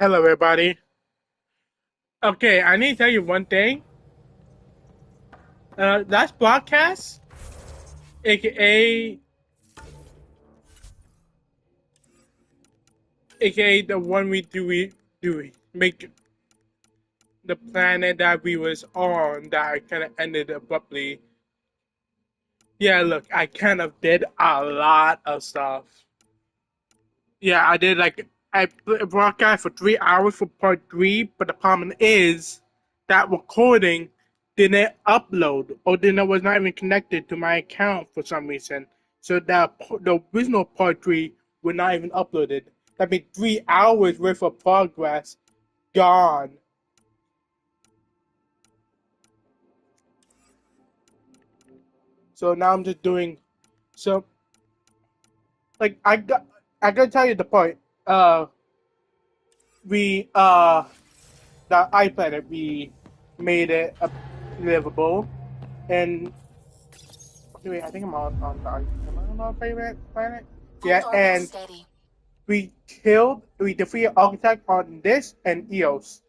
Hello, everybody. Okay, I need to tell you one thing. Last broadcast, aka the one we make the planet that we was on that kind of ended abruptly. Yeah, look, I kind of did a lot of stuff. Yeah, I did like I broadcast for 3 hours for part three, but the problem is that recording didn't upload or didn't was not even connected to my account for some reason. So that the original part three was not even uploaded. That means 3 hours worth of progress gone. So now I'm just doing so like I gotta tell you the point. We the iPlanet we made it livable. And wait, I think I'm on the am I on our favorite planet? Hold Yeah, orbit and steady. we defeated Architect on this and Eos.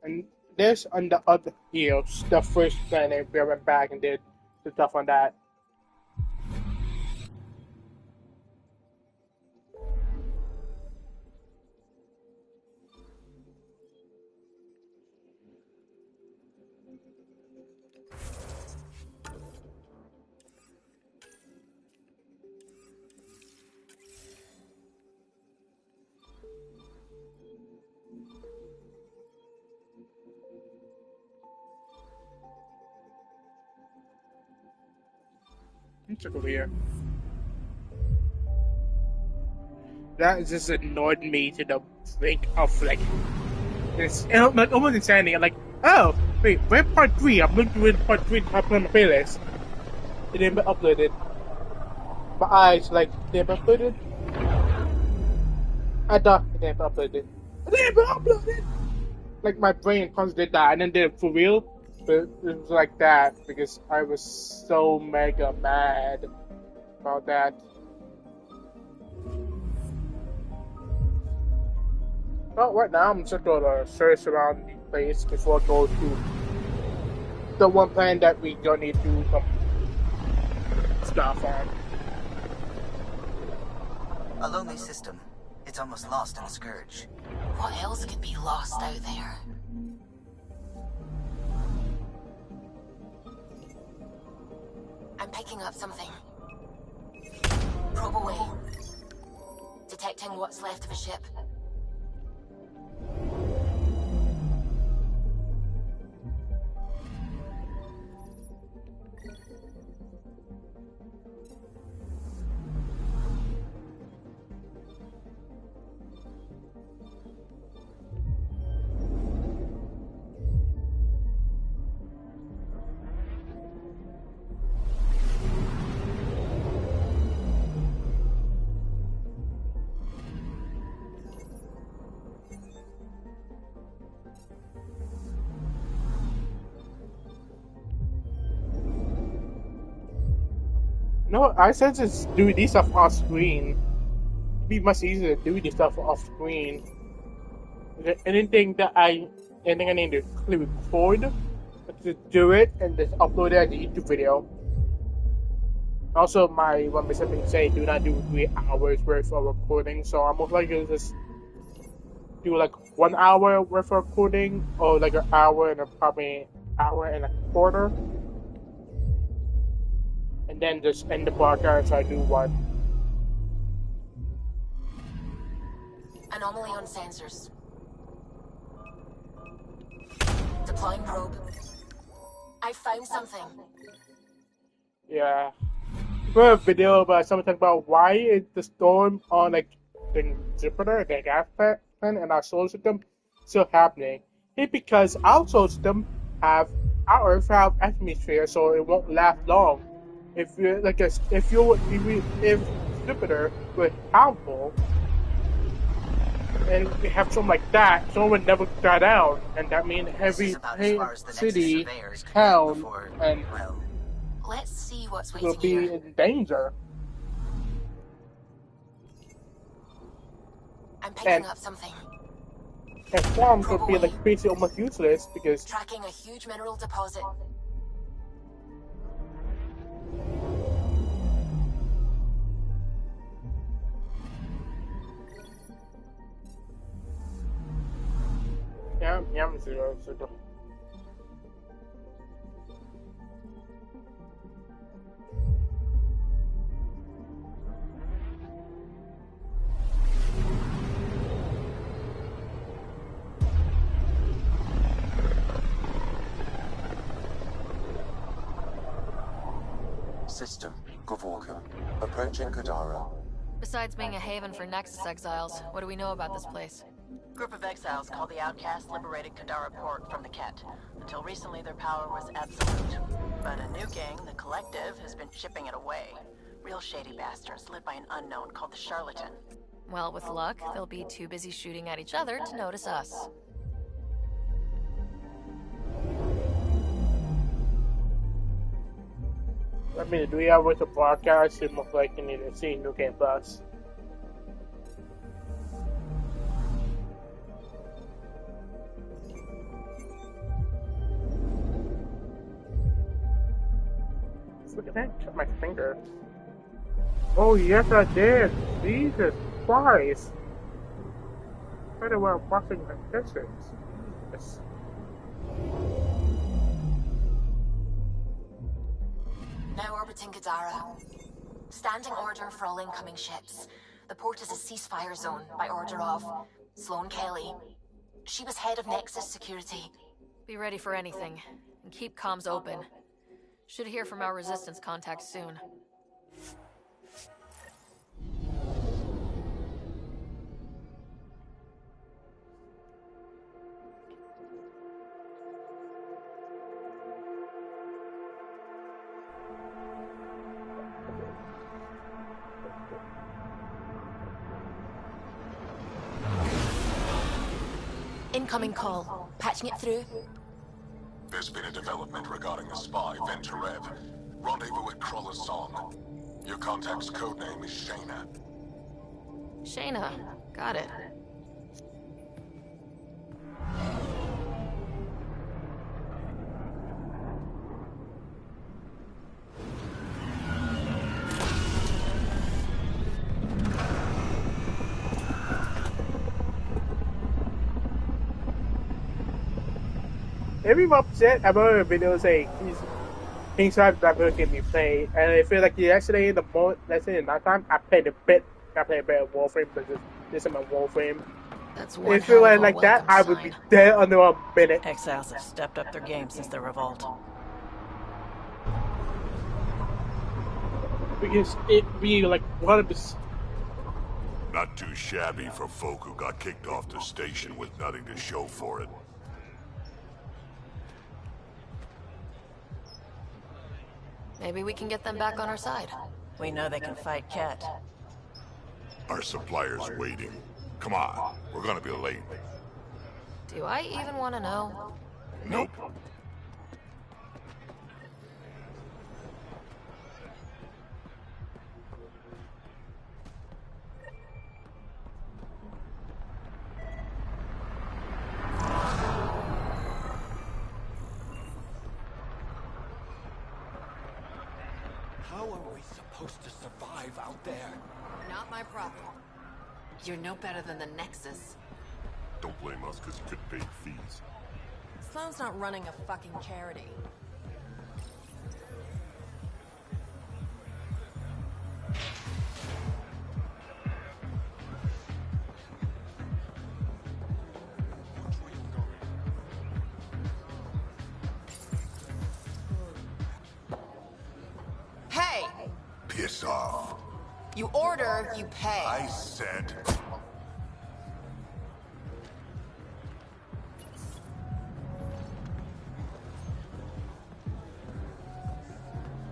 And this on the other Eos, the first planet we went back and did the stuff on that. Let's check over here. That just annoyed me to the brink of like this like almost insanity. I'm like, oh wait, where's part three? I'm looking at part three top on my playlist. It didn't get uploaded. My eyes like they have uploaded. I thought it didn't upload it. It didn't upload it. Like my brain constantly did that, and then did it for real. But it was like that because I was so mega mad about that. Well, right now I'm just gonna search around the place before I go to the one planet that we don't need to do some stuff on. A lonely system. It's almost lost in a scourge. What else could be lost out there? I'm picking up something. Probe away. Detecting what's left of a ship. No, I said just do this stuff off screen. It'd be much easier to do this stuff off screen. Anything that anything I need to quickly record, just do it and just upload it as a YouTube video. Also, my one percent say do not do 3 hours worth of recording, so I'm most likely to just do like 1 hour worth of recording, or like an hour and probably hour and a quarter, and then just end the broadcast. So I do one. Anomaly on sensors. Deploying probe. I found something. Yeah. For a video about something about why is the storm on like the Jupiter, the gas planet, and our solar system still happening? It's because our solar system our Earth have atmosphere, so it won't last long. If you like, if Jupiter were harmful, and we have something like that, someone would never die down, and that means This is every about as far as the Nexus city, surveyors could get town, before, and well, Let's see what's will waiting be here. in danger. I'm picking And up something. And swarms would be Probably. like basically almost useless because Tracking a huge mineral deposit. yeah, zero. System, Gavorka. Approaching Kadara. Besides being a haven for Nexus exiles, what do we know about this place? Group of exiles called the Outcasts liberated Kadara Port from the Ket. Until recently, their power was absolute. But a new gang, the Collective, has been chipping it away. Real shady bastards led by an unknown called the Charlatan. Well, with luck, they'll be too busy shooting at each other to notice us. I mean, do we have with the broadcast? It looks like you need to see New Game Plus. Look at that, cut my finger. Oh, yes, I did. Jesus Christ. Better well watching the distance. Yes. Now orbiting Kadara. Standing order for all incoming ships. The port is a ceasefire zone by order of Sloane Kelly. She was head of Nexus security. Be ready for anything, and keep comms open. Should hear from our resistance contacts soon. Incoming call. Patching it through. There's been a development regarding the spy, Venturev. Rendezvous at Crawler's Song. Your contact's codename is Shayna. Shayna. Got it. Every upset about a video saying things like that can be played, and I feel like yesterday in the morning, let's say in that time, I played a bit Warframe because this is my Warframe. That's one If it hell of was a like that, welcome I would be sign. dead under a minute. Exiles have stepped up their game since the revolt. Because it be like 100%. Not too shabby for folk who got kicked off the station with nothing to show for it. Maybe we can get them back on our side. We know they can fight Ket. Our supplier's waiting. Come on, we're gonna be late. Do I even want to know? Nope. How are we supposed to survive out there? Not my problem. You're no better than the Nexus. Don't blame us because you couldn't pay fees. Sloane's not running a fucking charity. Hey! Piss off. You order, you pay. I said...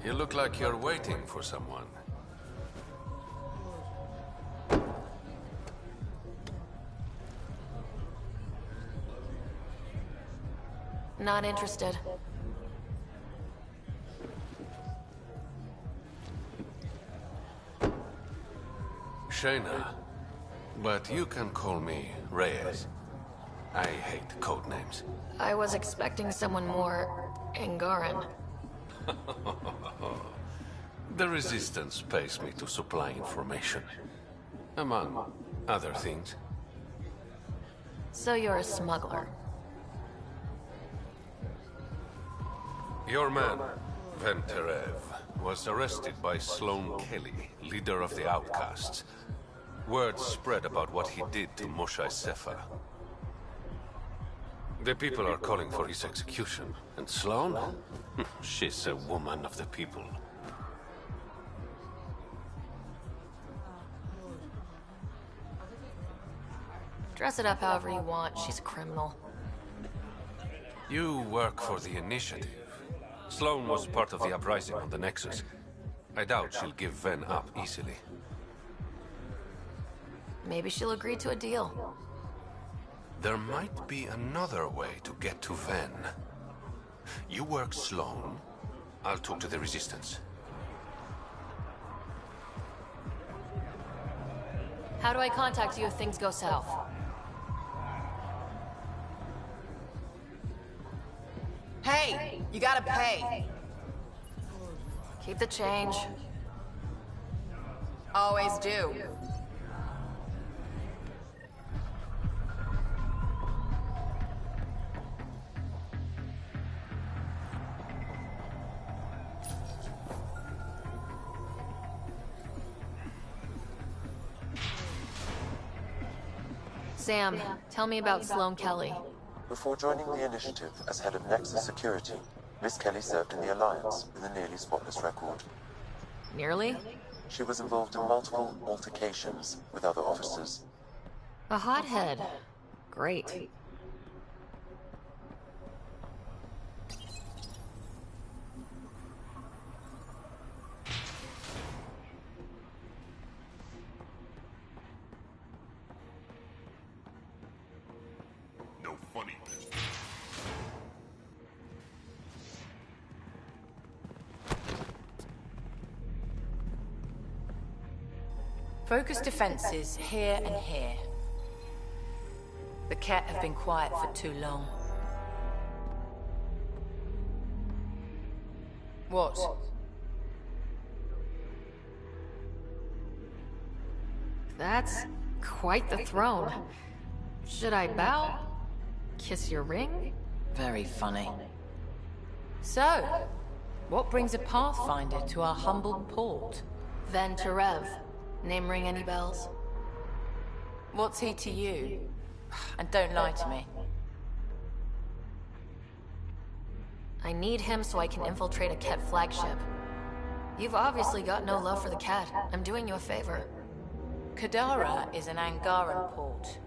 You look like you're waiting for someone. Not interested. Shayna. But you can call me Reyes. I hate code names. I was expecting someone more Angaran. The Resistance pays me to supply information. Among other things. So you're a smuggler. Your man, Venterev, was arrested by Sloane Kelly, leader of the Outcasts. Word spread about what he did to Moshe Sefer. The people are calling for his execution. And Sloane? She's a woman of the people. Dress it up however you want. She's a criminal. You work for the Initiative. Sloane was part of the uprising on the Nexus. I doubt she'll give Ven up easily. Maybe she'll agree to a deal. There might be another way to get to Ven. You work Sloane, I'll talk to the Resistance. How do I contact you if things go south? Hey, you gotta pay. Keep the change. Always do. Sam, tell me about Sloane Kelly. Before joining the Initiative as head of Nexus Security, Miss Kelly served in the Alliance with a nearly spotless record. Nearly? She was involved in multiple altercations with other officers. A hothead. Great. No funny. Focus defenses here and here. The Ket have been quiet for too long. What? That's quite the throne. Should I bow? Kiss your ring? Very funny. So, what brings a Pathfinder to our humble port? Venterev. Name ring any bells? What's he to you? And don't lie to me. I need him so I can infiltrate a Ket flagship. You've obviously got no love for the Ket. I'm doing you a favor. Kadara is an Angaran port.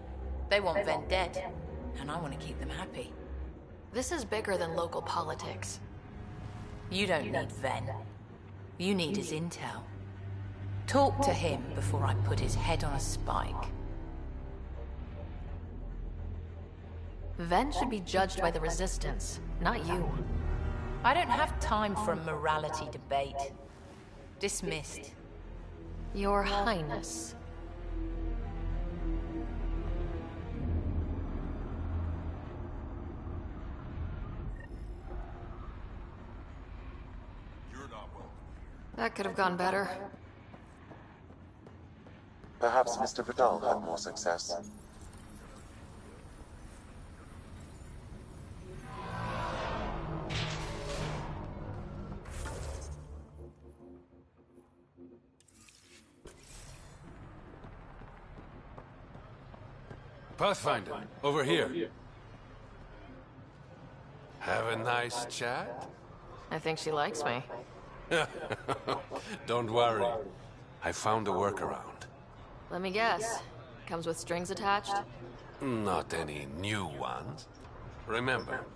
They want Ven dead, and I want to keep them happy. This is bigger than local politics. You don't need Ven. You need his intel. Talk to him before I put his head on a spike. Ven should be judged by the Resistance, not you. I don't have time for a morality debate. Dismissed. Your Highness. You're not welcome. That could have gone better. Perhaps Mr. Vidal had more success. Pathfinder, over here. Have a nice chat? I think she likes me. Don't worry. I found a workaround. Let me guess. Comes with strings attached? Not any new ones. Remember,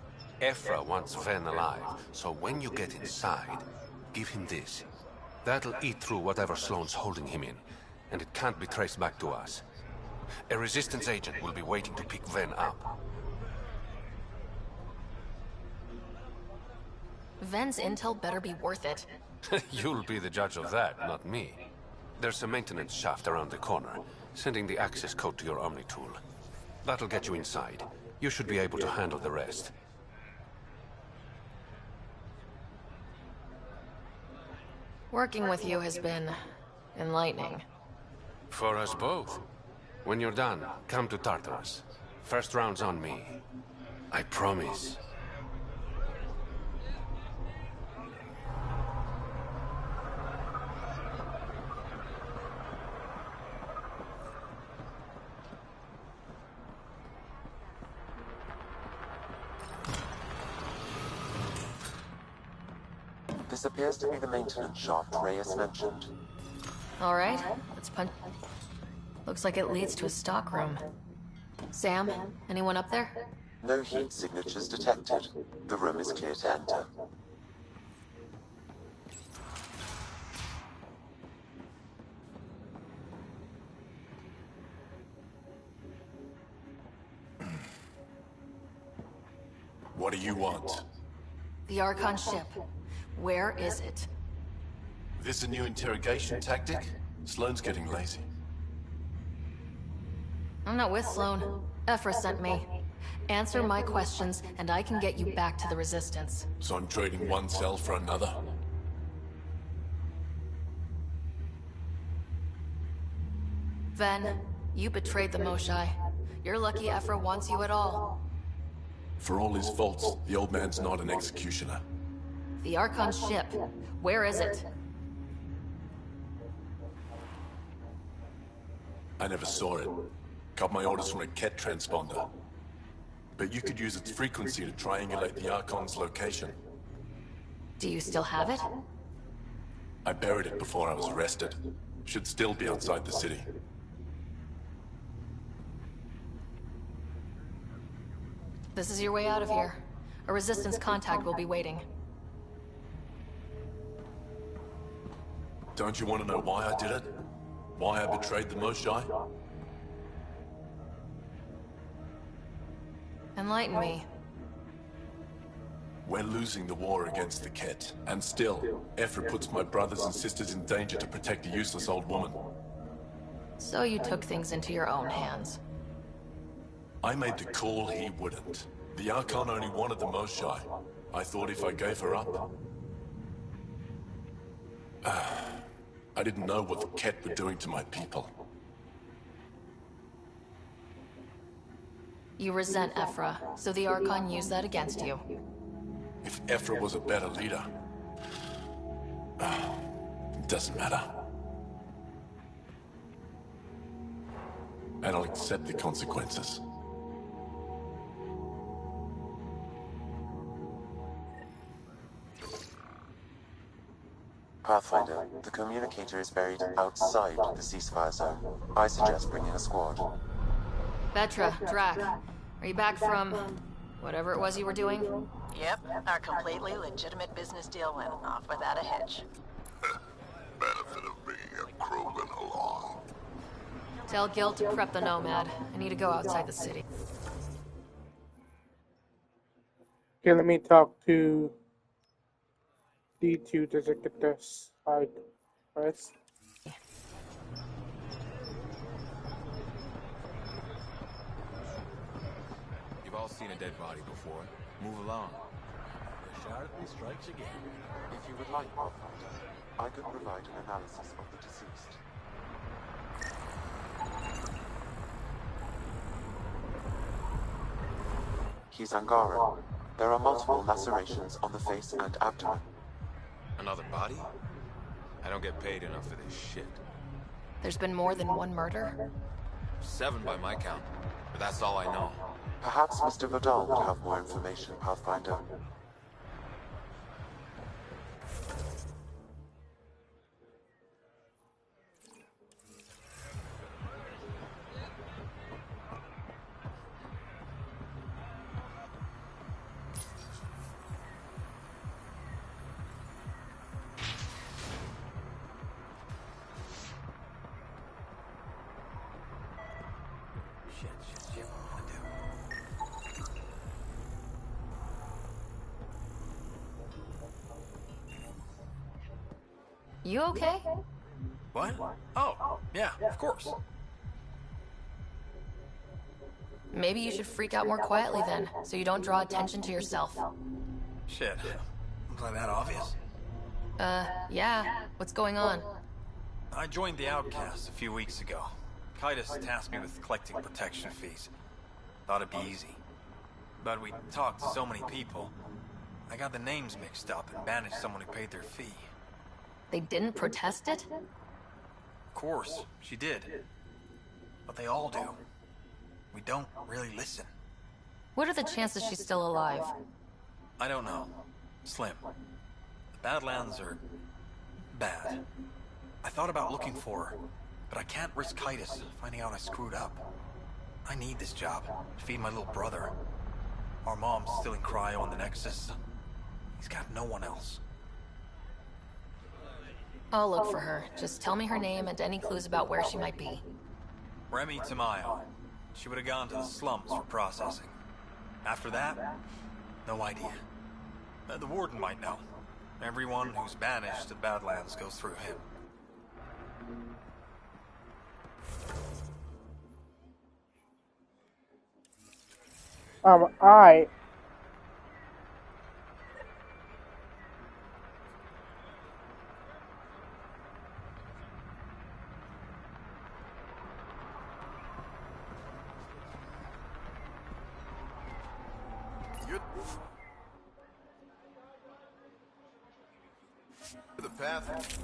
Ephra wants Ven alive, so when you get inside, give him this. That'll eat through whatever Sloane's holding him in, and it can't be traced back to us. A Resistance agent will be waiting to pick Ven up. Ven's intel better be worth it. You'll be the judge of that, not me. There's a maintenance shaft around the corner, sending the access code to your Omni tool. That'll get you inside. You should be able to handle the rest. Working with you has been enlightening. For us both. When you're done, come to Tartarus. First round's on me. I promise. This appears to be the maintenance shaft Reyes mentioned. All right, let's punch. Looks like it leads to a stockroom. Sam, anyone up there? No heat signatures detected. The room is clear to enter. What do you want? The Archon ship. Where is it? This a new interrogation tactic? Sloane's getting lazy. I'm not with Sloane. Ephra sent me. Answer my questions, and I can get you back to the Resistance. So I'm trading one cell for another? Ven, you betrayed the Moshae. You're lucky Ephra wants you at all. For all his faults, the old man's not an executioner. The Archon ship. Where is it? I never saw it. Got my orders from a Ket transponder. But you could use its frequency to triangulate the Archon's location. Do you still have it? I buried it before I was arrested. Should still be outside the city. This is your way out of here. A Resistance contact will be waiting. Don't you want to know why I did it? Why I betrayed the Moshae? Enlighten me. We're losing the war against the Ket, and still, Ephra puts my brothers and sisters in danger to protect a useless old woman. So you took things into your own hands. I made the call he wouldn't. The Archon only wanted the Moshae. I thought if I gave her up... I didn't know what the Ket were doing to my people. You resent Ephra, so the Archon used that against you. If Ephra was a better leader... it doesn't matter. And I'll accept the consequences. Pathfinder, the communicator is buried outside the ceasefire zone. I suggest bringing a squad. Vetra, Drac, are you back from... whatever it was you were doing? Yep, our completely legitimate business deal went off without a hitch. Benefit of being a Krogan along. Tell Gil to prep the Nomad. I need to go outside the city. Okay, let me talk to D2 to get this side first. You've all seen a dead body before. Move along. The Sharpie strikes again. If you would like, Pathfinder, I could provide an analysis of the deceased. He's Angaran. There are multiple lacerations on the face and abdomen. Another body? I don't get paid enough for this shit. There's been more than one murder? 7 by my count, but that's all I know. Perhaps Mr. Vidal would have more information, Pathfinder. Shit, what do I do? You okay? What? Oh, yeah, of course. Maybe you should freak out more quietly then, so you don't draw attention to yourself. Shit. Was I that obvious? Yeah. What's going on? I joined the Outcasts a few weeks ago. Titus tasked me with collecting protection fees. Thought it'd be easy. But we talked to so many people, I got the names mixed up and banished someone who paid their fee. They didn't protest it? Of course, she did. But they all do. We don't really listen. What are the chances she's still alive? I don't know. Slim. The Badlands are bad. I thought about looking for her, but I can't risk Titus finding out I screwed up. I need this job to feed my little brother. Our mom's still in cryo on the Nexus. He's got no one else. I'll look for her. Just tell me her name and any clues about where she might be. Remy Tamayo. She would have gone to the slums for processing. After that, no idea. The warden might know. Everyone who's banished to Badlands goes through him. Alright. The path.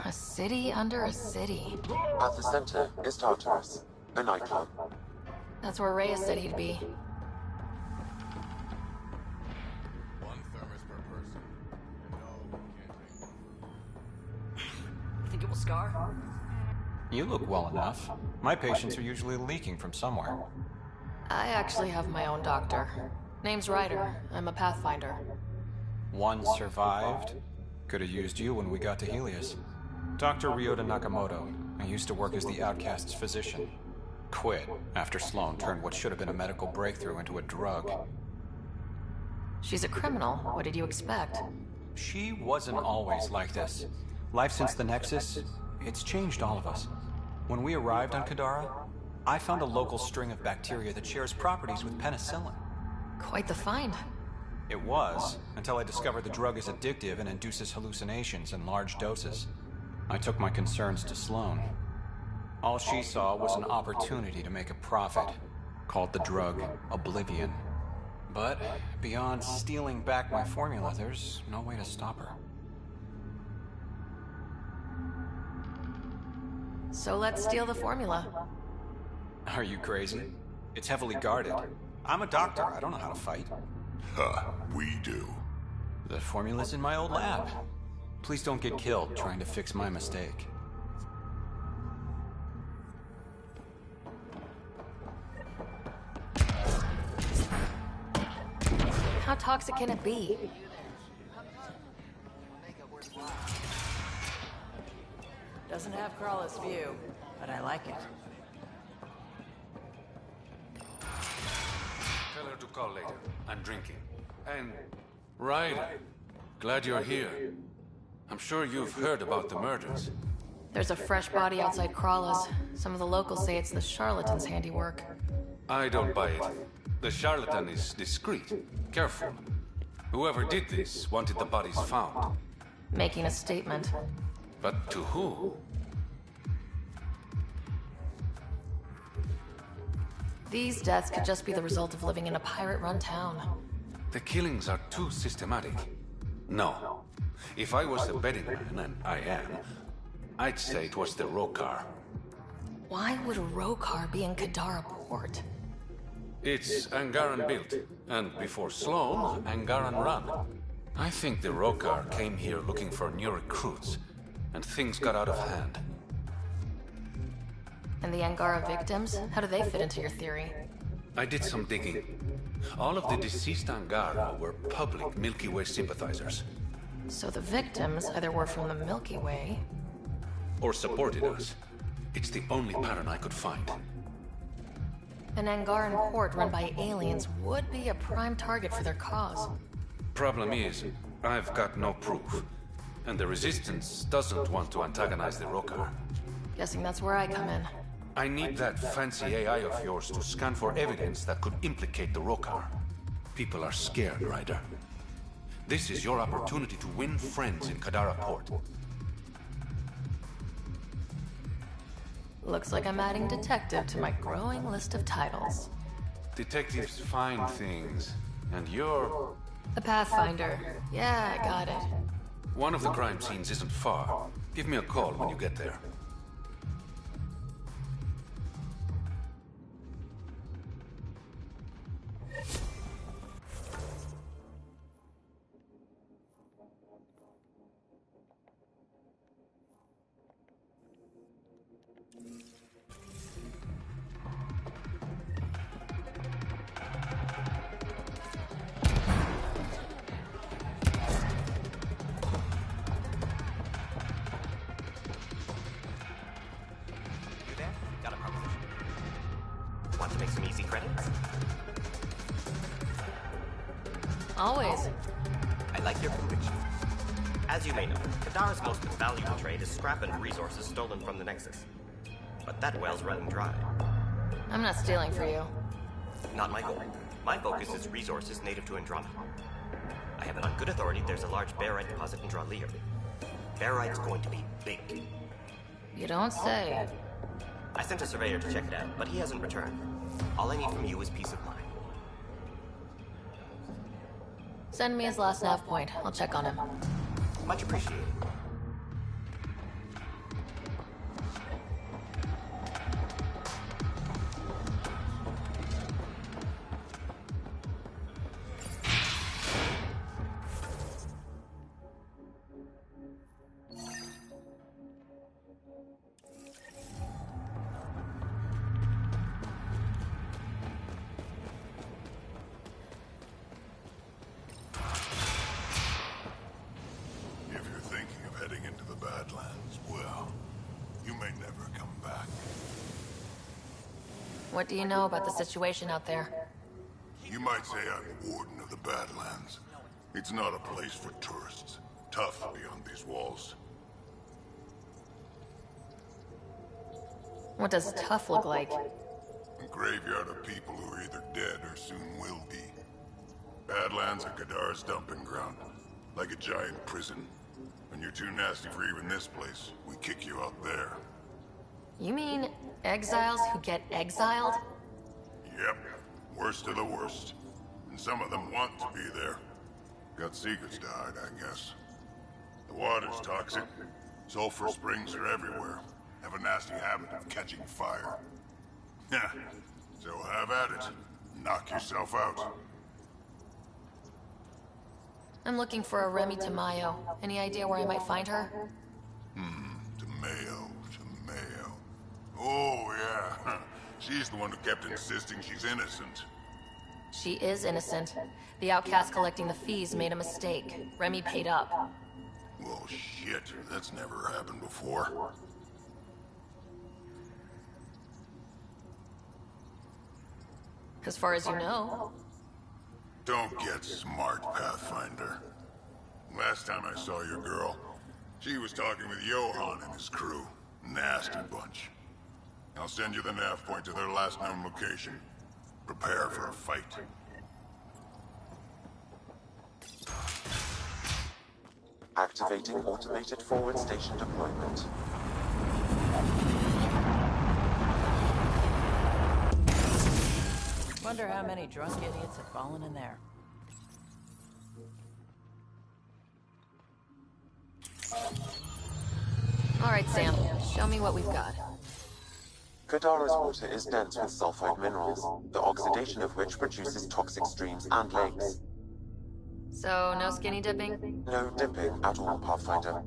A city under a city. At the center is Tartarus, a nightclub. That's where Reyes said he'd be. One thermos per person. No, can't take. Think it will scar? You look well enough. My patients are usually leaking from somewhere. I actually have my own doctor. Name's Ryder. I'm a Pathfinder. One survived. Could have used you when we got to Helios. Dr. Ryota Nakamoto. I used to work as the Outcast's physician. Quit after Sloan turned what should have been a medical breakthrough into a drug. She's a criminal. What did you expect? She wasn't always like this. Life since the Nexus, it's changed all of us. When we arrived on Kadara, I found a local string of bacteria that shares properties with penicillin. Quite the find. It was, until I discovered the drug is addictive and induces hallucinations in large doses. I took my concerns to Sloan. All she saw was an opportunity to make a profit, called the drug Oblivion. But beyond stealing back my formula, there's no way to stop her. So let's steal the formula. Are you crazy? It's heavily guarded. I'm a doctor, I don't know how to fight. Huh, we do. The formula's in my old lab. Please don't get killed trying to fix my mistake. How toxic can it be? Doesn't have Crawler's view, but I like it. Tell her to call later. I'm drinking. And... Ryder, glad you're here. I'm sure you've heard about the murders. There's a fresh body outside Crawler's. Some of the locals say it's the charlatan's handiwork. I don't buy it. The charlatan is discreet, careful. Whoever did this wanted the bodies found. Making a statement. But to who? These deaths could just be the result of living in a pirate-run town. The killings are too systematic. No. If I was the betting man, and I am, I'd say it was the Rokar. Why would a Rokar be in Kadara port? It's Angaran built, and before Sloan, Angaran run. I think the Rokar came here looking for new recruits, and things got out of hand. And the Angara victims? How do they fit into your theory? I did some digging. All of the deceased Angara were public Milky Way sympathizers. So the victims either were from the Milky Way... or supported us. It's the only pattern I could find. An Angaran port run by aliens would be a prime target for their cause. Problem is, I've got no proof. And the Resistance doesn't want to antagonize the Rokar. Guessing that's where I come in. I need that fancy AI of yours to scan for evidence that could implicate the Rokar. People are scared, Ryder. This is your opportunity to win friends in Kadara Port. Looks like I'm adding detective to my growing list of titles. Detectives find things, and you're... A Pathfinder. Yeah, I got it. One of the crime scenes isn't far. Give me a call when you get there. Want to make some easy credits? Always. I like your conviction. As you may know, Kadara's most valuable trade is scrap and resources stolen from the Nexus. But that well's running dry. I'm not stealing for you. Not my goal. My focus is resources native to Andromeda. I have it on good authority there's a large barite deposit in Dralier. Barite's going to be big. You don't say. I sent a surveyor to check it out, but he hasn't returned. All I need from you is peace of mind. Send me his last nav point. I'll check on him. Much appreciated. What do you know about the situation out there? You might say I'm warden of the Badlands. It's not a place for tourists. Tough beyond these walls. What does tough look like? A graveyard of people who are either dead or soon will be. Badlands are Kadara's dumping ground. Like a giant prison. When you're too nasty for even this place, we kick you out there. You mean exiles who get exiled? Yep. Worst of the worst. And some of them want to be there. Got secrets to hide, I guess. The water's toxic. Sulfur springs are everywhere. Have a nasty habit of catching fire. Yeah. So have at it. Knock yourself out. I'm looking for a Remy Tamayo. Any idea where I might find her? Tamayo. Oh, yeah. She's the one who kept insisting she's innocent. She is innocent. The outcast collecting the fees made a mistake. Remy paid up. Well, shit. That's never happened before. As far as you know. Don't get smart, Pathfinder. Last time I saw your girl, she was talking with Johan and his crew. Nasty bunch. I'll send you the nav point to their last known location. Prepare for a fight. Activating automated forward station deployment. Wonder how many drunk idiots have fallen in there. All right, Sam. Show me what we've got. Kadara's water is dense with sulfide minerals, the oxidation of which produces toxic streams and lakes. So, no skinny dipping? No dipping at all, Pathfinder.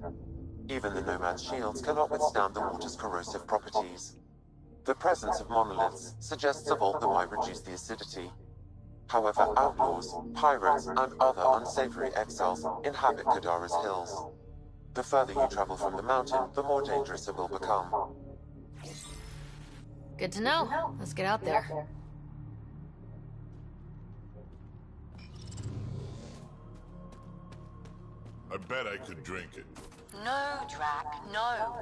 Even the Nomad's shields cannot withstand the water's corrosive properties. The presence of monoliths suggests a vault that might reduce the acidity. However, outlaws, pirates, and other unsavory exiles inhabit Kadara's hills. The further you travel from the mountain, the more dangerous it will become. Good to know. Let's get out there. I bet I could drink it. No, Drac, no.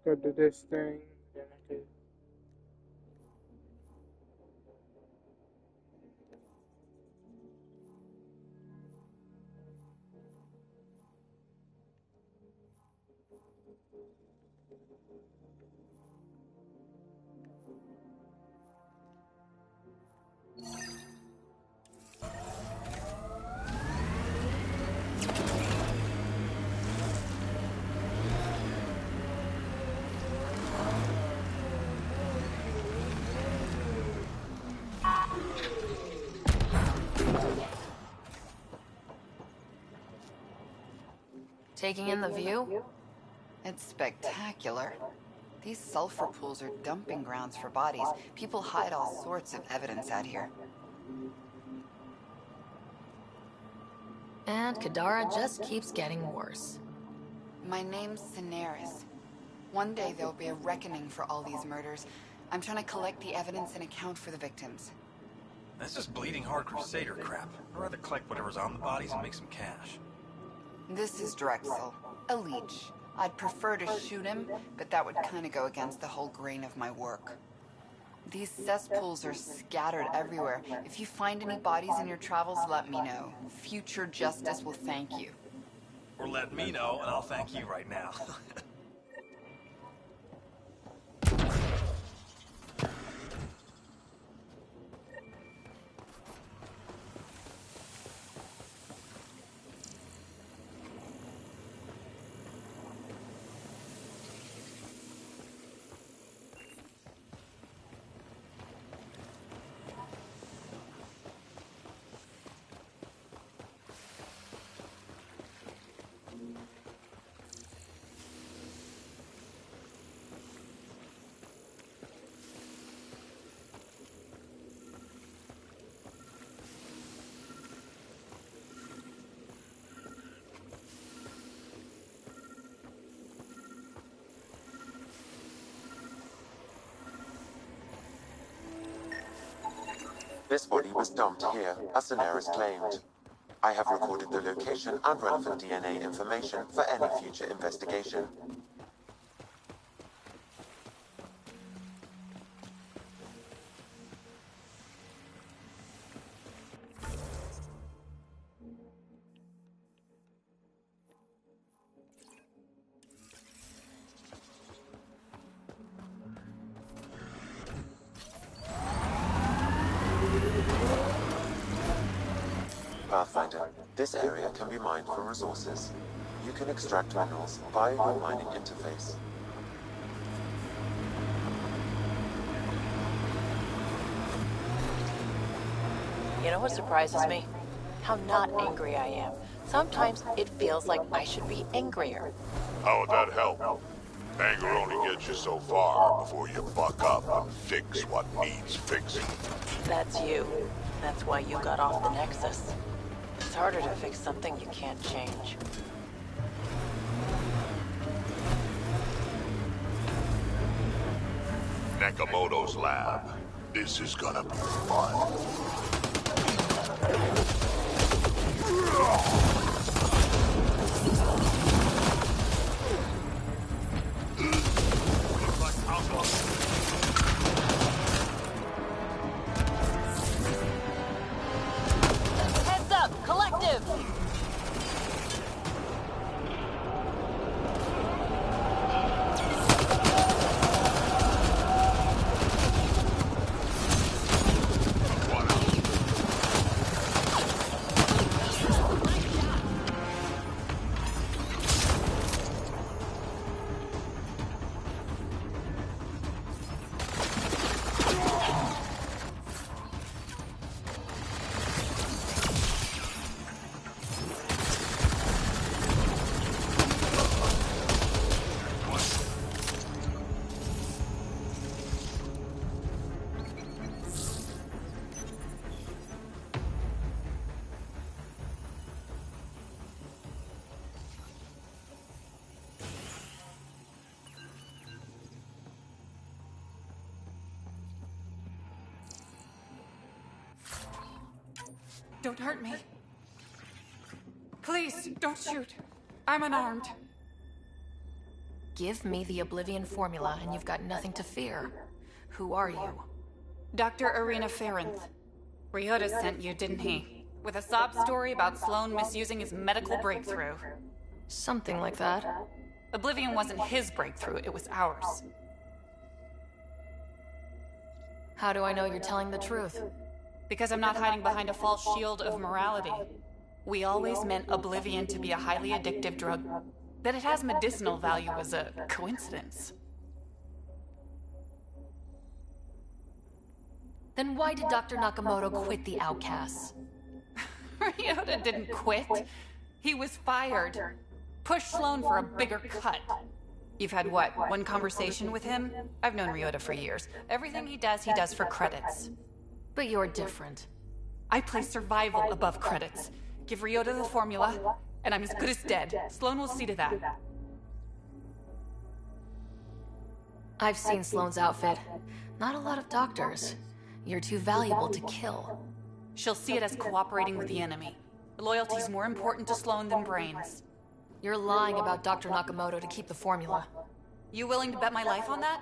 Go to this thing. Then I could. Taking in the view? It's spectacular. These sulfur pools are dumping grounds for bodies. People hide all sorts of evidence out here. And Kadara just keeps getting worse. My name's Cineris. One day there'll be a reckoning for all these murders. I'm trying to collect the evidence and account for the victims. That's just bleeding heart crusader crap. I'd rather collect whatever's on the bodies and make some cash. This is Drexel, a leech. I'd prefer to shoot him, but that would kind of go against the whole grain of my work. These cesspools are scattered everywhere. If you find any bodies in your travels, let me know. Future justice will thank you. Or let me know, and I'll thank you right now. This body was dumped here, as Cineris claimed. I have recorded the location and relevant DNA information for any future investigation. Pathfinder, this area can be mined for resources. You can extract minerals via your mining interface. You know what surprises me? How not angry I am. Sometimes it feels like I should be angrier. How would that help? Anger only gets you so far before you buck up and fix what needs fixing. That's you. That's why you got off the Nexus. It's harder to fix something you can't change. Nakamoto's lab. This is gonna be fun. Heads up, collective! Don't hurt me. Please, don't shoot. I'm unarmed. Give me the Oblivion formula and you've got nothing to fear. Who are you? Dr. Irina Ferenth. Ryota sent you, didn't he? With a sob story about Sloan misusing his medical breakthrough. Something like that. Oblivion wasn't his breakthrough, it was ours. How do I know you're telling the truth? Because I'm not hiding behind a false shield of morality. We always meant Oblivion to be a highly addictive drug. That it has medicinal value was a coincidence. Then why did Dr. Nakamoto quit the Outcasts? Ryota didn't quit. He was fired. Pushed Sloan for a bigger cut. You've had what, one conversation with him? I've known Ryota for years. Everything he does for credits. But you're different. I place survival above credits. Give Ryota the formula, and I'm as good as dead. Sloan will see to that. I've seen Sloan's outfit. Not a lot of doctors. You're too valuable to kill. She'll see it as cooperating with the enemy. Loyalty's more important to Sloan than brains. You're lying about Dr. Nakamoto to keep the formula. You willing to bet my life on that?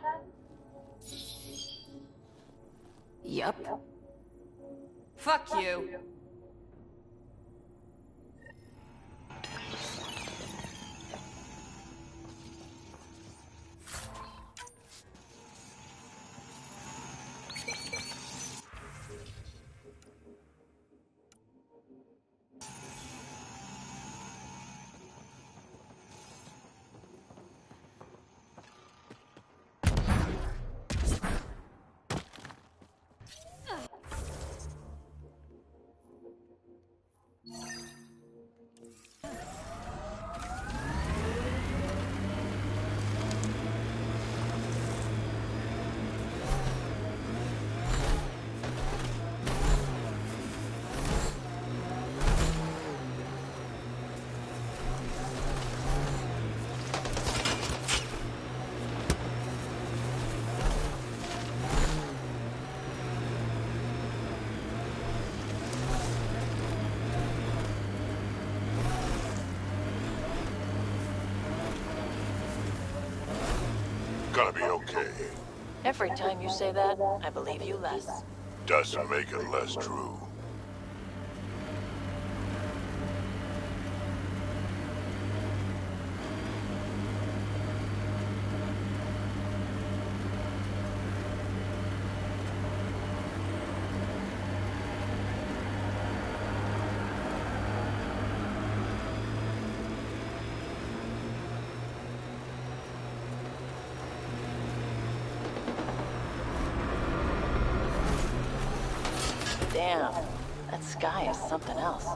Yep. Fuck you. Gonna be okay. Every time you say that, I believe you less. Doesn't make it less true. Damn, that sky is something else.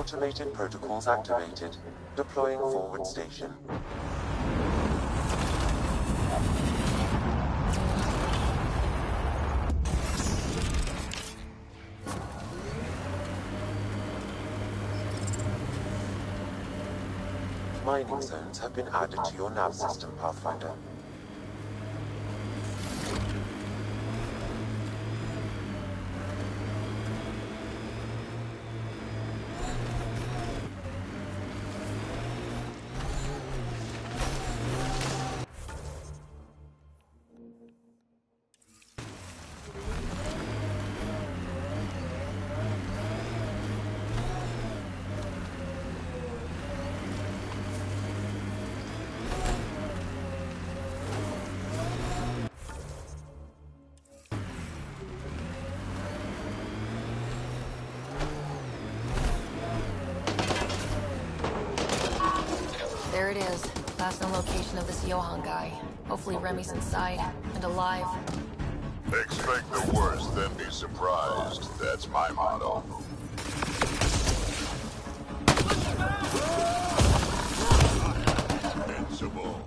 Automated protocols activated. Deploying forward station. Mining zones have been added to your nav system, Pathfinder. There it is. Last known location of this Johann guy. Hopefully Remy's inside and alive. Expect the worst, then be surprised. That's my motto. Invincible.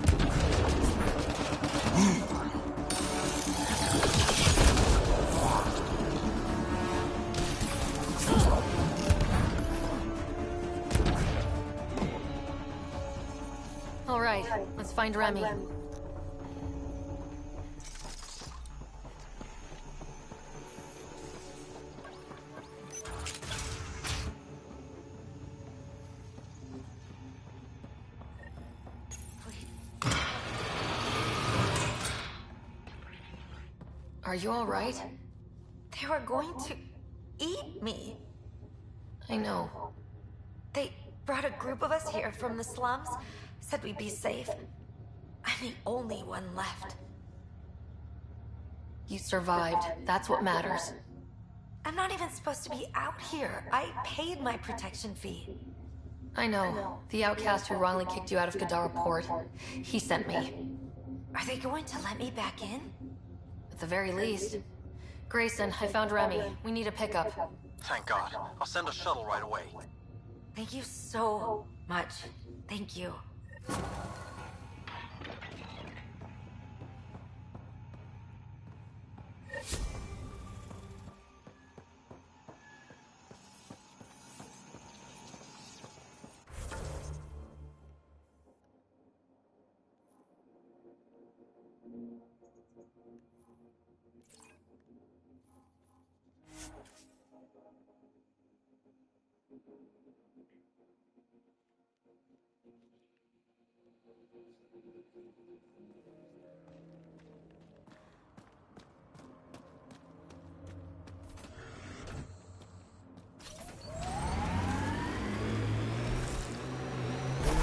All right, let's find Remy. Are you all right? They were going to eat me. I know. They brought a group of us here from the slums, said we'd be safe. I'm the only one left. You survived. That's what matters. I'm not even supposed to be out here. I paid my protection fee. I know. The outcast who wrongly kicked you out of Gadara Port. He sent me. Are they going to let me back in? At the very least. Grayson, I found Remy. We need a pickup. Thank God. I'll send a shuttle right away. Thank you so much. Thank you.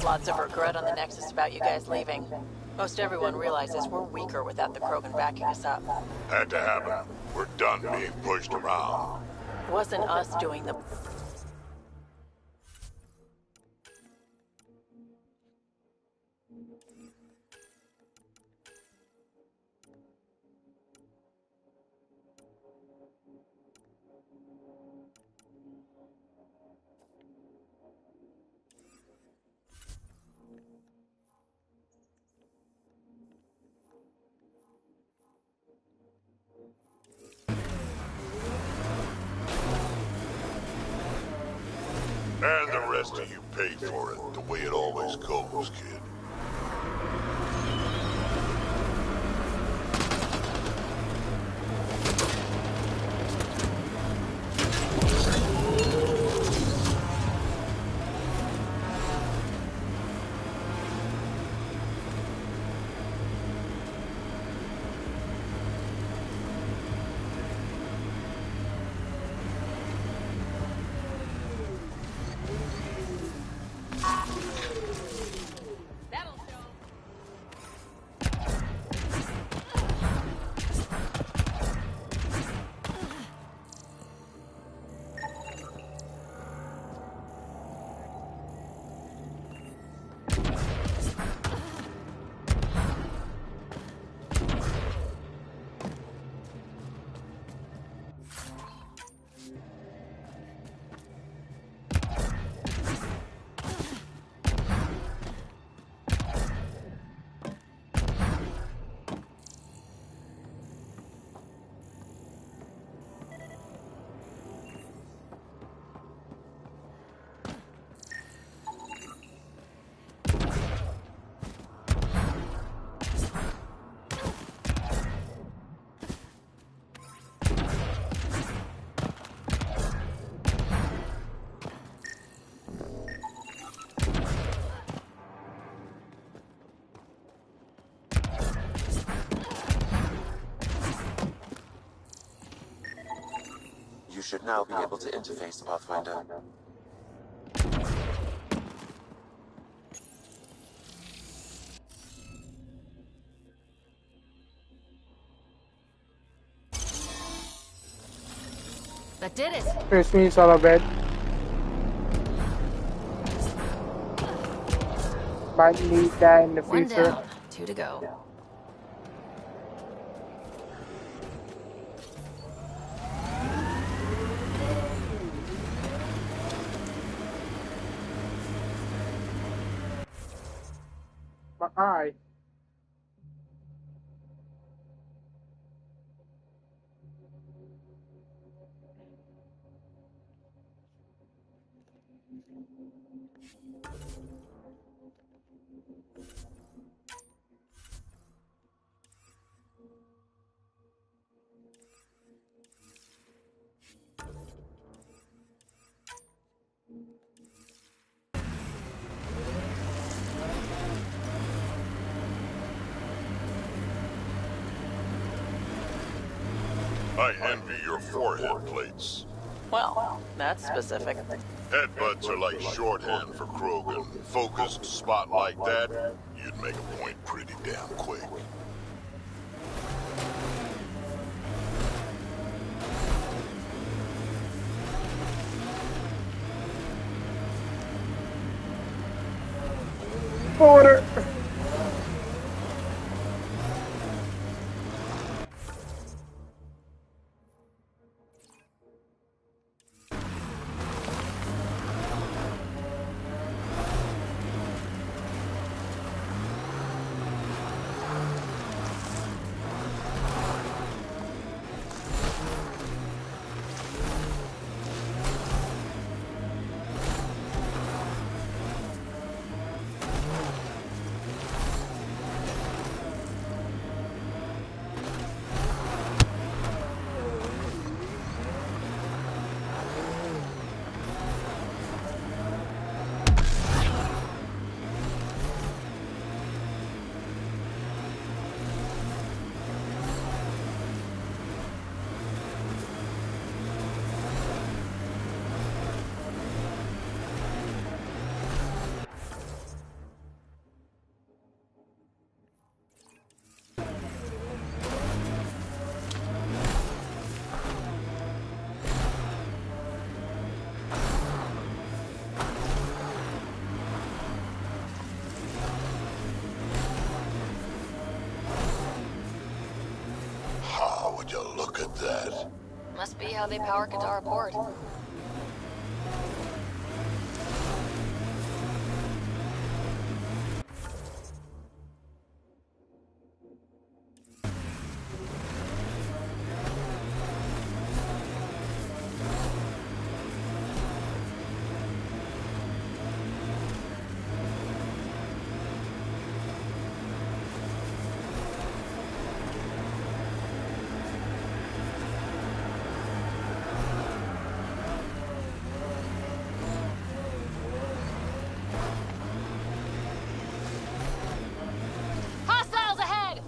Lots of regret on the Nexus about you guys leaving. Most everyone realizes we're weaker without the Krogan backing us up. Had to happen. We're done being pushed around. It wasn't us doing the... And the rest of you pay for it, the way it always goes, kid. should now be able to interface, Pathfinder. That did it. Which means all of it. Might need that in the One future. down, 2 to go. My eye. I envy your forehead plates. Well, that's specific. Headbutts are like shorthand for Krogan. Focused spot like that, you'd make a point pretty damn quick. Order! How would you look at that? Must be how they power Kadara Port. Hostiles ahead!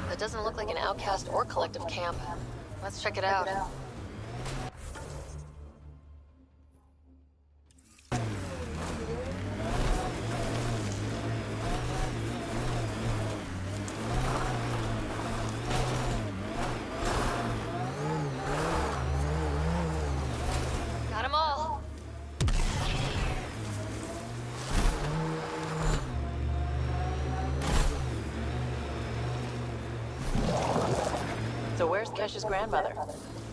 That doesn't look like an outcast or collective camp. Let's check it out. Got 'em all. So where's Kesh's grandmother?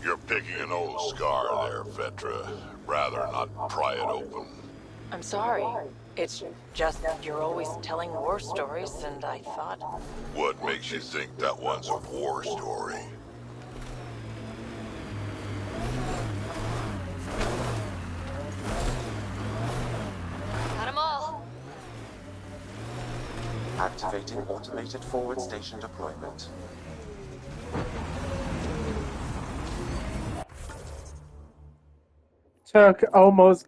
You're picking an old scar there, Vetra. Rather not pry it open. I'm sorry. It's just you're always telling war stories, and I thought... What makes you think that one's a war story? Got 'em all. Activating automated forward station deployment. Took almost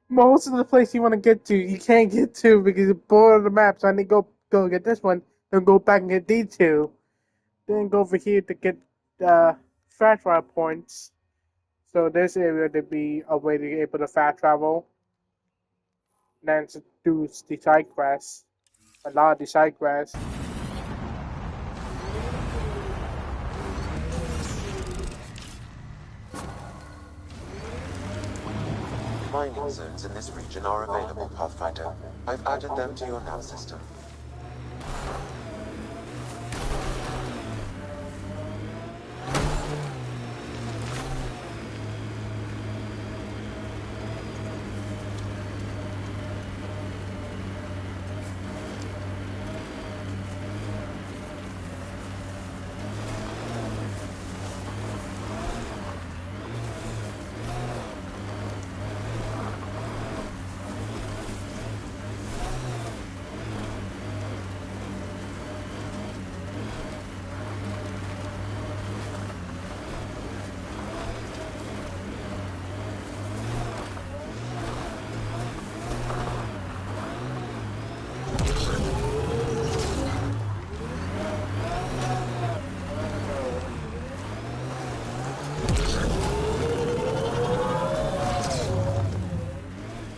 most of the place you want to get to, you can't get to because you bored of the map. So I need to go get this one Then go back into D2. Then go over here to get fast travel points. So this area to be a way to be able to fast travel. Then to do the side quests. A lot of the side quests. Mining zones in this region are available, Pathfinder. I've added them to your nav system.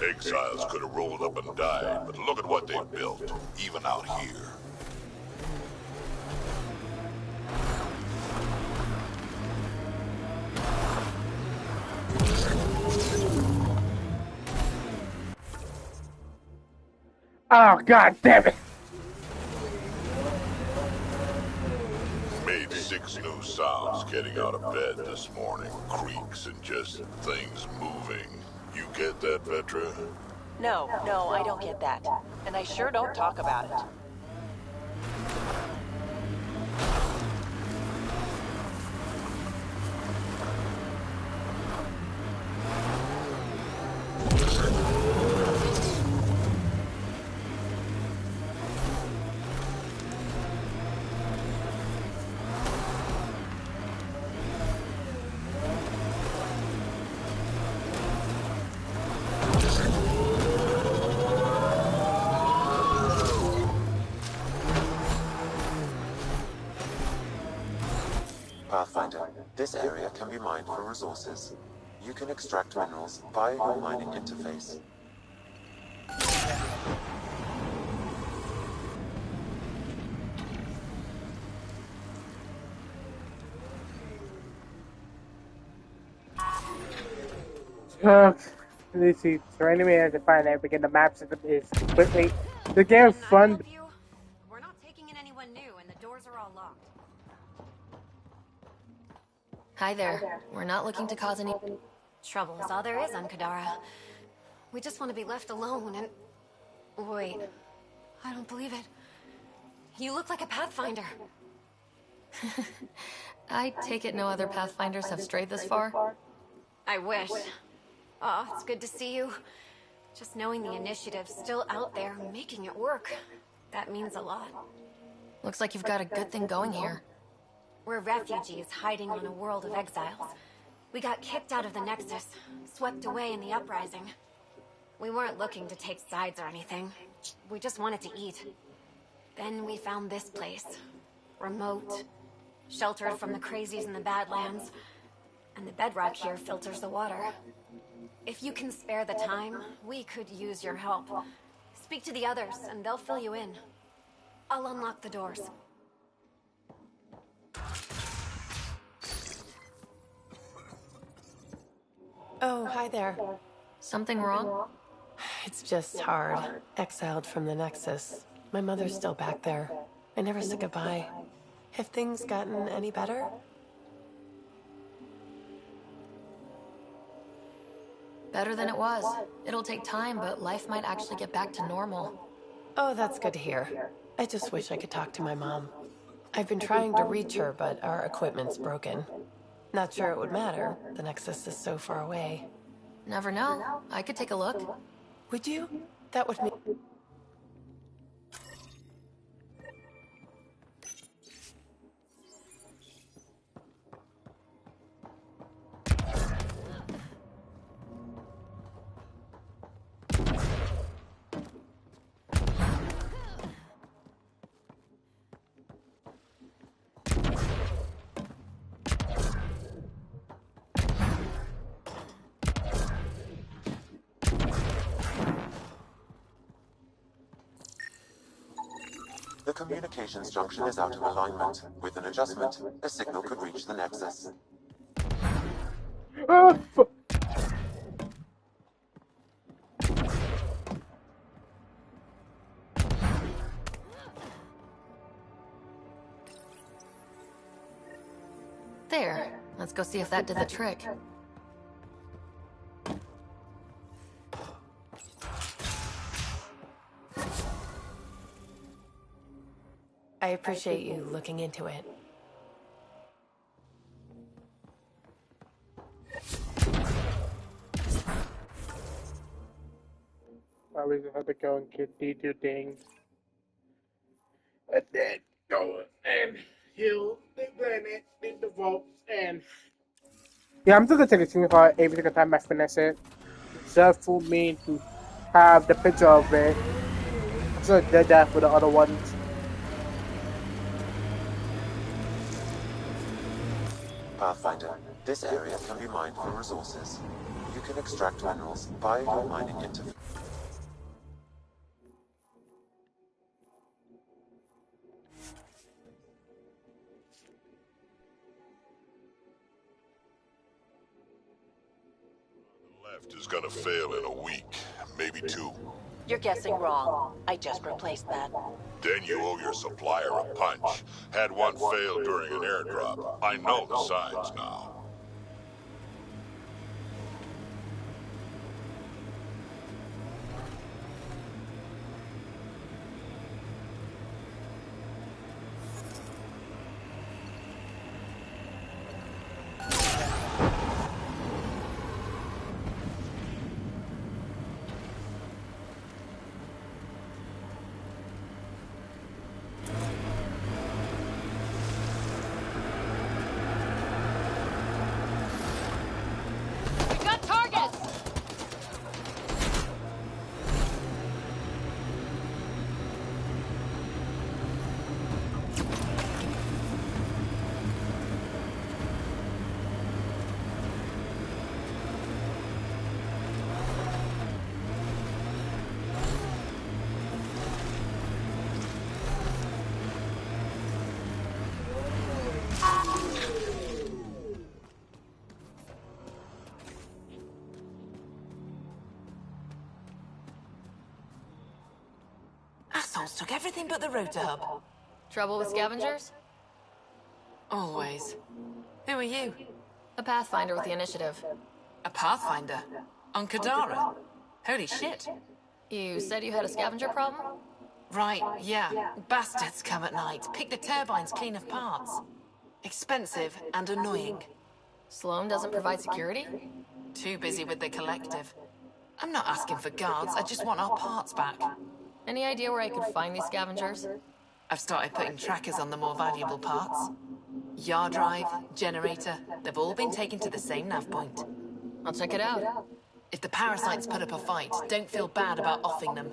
Exiles could have rolled up and died, but look at what they've built, even out here. Oh, god damn it! Made 6 new sounds getting out of bed this morning. Creaks and just things moving. You get that, Vetra? No, I don't get that. And I sure don't talk about it. Pathfinder, this area can be mined for resources. You can extract minerals via your mining interface. Let's see. Training me as a find out because the map system is completely. The game is fun. We're not taking in anyone new, and the doors are all locked. Hi there. We're not looking to cause any Trouble is all there is on Kadara. We just want to be left alone and... Wait. I don't believe it. You look like a Pathfinder. I take it no other Pathfinders have strayed this far? I wish. Oh, it's good to see you. Just knowing the initiative's still out there, making it work. That means a lot. Looks like you've got a good thing going here. We're refugees hiding on a world of exiles. We got kicked out of the Nexus, swept away in the uprising. We weren't looking to take sides or anything. We just wanted to eat. Then we found this place. Remote, sheltered from the crazies in the Badlands. And the bedrock here filters the water. If you can spare the time, we could use your help. Speak to the others, and they'll fill you in. I'll unlock the doors. Oh, hi there. Something wrong? It's just hard. Exiled from the Nexus. My mother's still back there. I never said goodbye. Have things gotten any better? Better than it was. It'll take time, but life might actually get back to normal. Oh, that's good to hear. I just wish I could talk to my mom. I've been trying to reach her, but our equipment's broken. Not sure it would matter. The Nexus is so far away. Never know. I could take a look. Would you? That would mean... communications junction is out of alignment. With an adjustment, a signal could reach the Nexus. Oh, There. Let's go see if that did the trick. I appreciate you looking into it. I always have to go and get these two things. And then go and heal the planet, leave the vaults, and yeah, I'm still gonna take a screenshot every single time I finish it. Just for me to have the picture of it. I should have did that for the other ones. Pathfinder, this area can be mined for resources. You can extract minerals via your mining interface. Left is gonna fail in a week, maybe 2. You're guessing wrong. I just replaced that. Then you owe your supplier a punch. Had one fail during an airdrop. I know the signs now. Got targets! Assholes took everything but the rotor hub. Trouble with scavengers? Always. Who are you? A Pathfinder with the initiative. A Pathfinder? On Kadara? Holy shit. You said you had a scavenger problem? Right, yeah. Bastards come at night, pick the turbines clean of parts. Expensive and annoying. Sloan doesn't provide security? Too busy with the collective. I'm not asking for guards, I just want our parts back. Any idea where I could find these scavengers? I've started putting trackers on the more valuable parts. Yard drive, generator, they've all been taken to the same nav point. I'll check it out. If the parasites put up a fight, don't feel bad about offing them.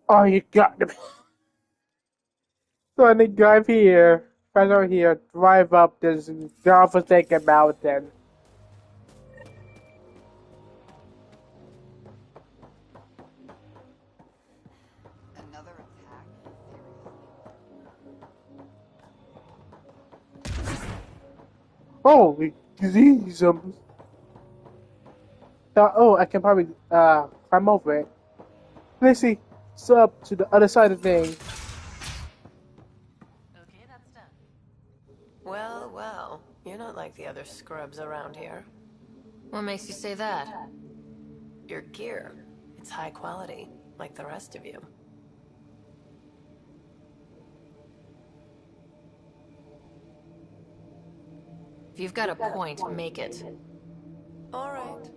Oh, you got to be. So they drive here, right over here, drive up this godforsaken mountain. Another attack? Holy Jesus. Oh, I can probably climb over it. Let's see. It's up to the other side of the thing. Okay, that's done. Well, well. You're not like the other scrubs around here. What makes you say that? Your gear. It's high quality, like the rest of you. If you've got a point, make it. All right.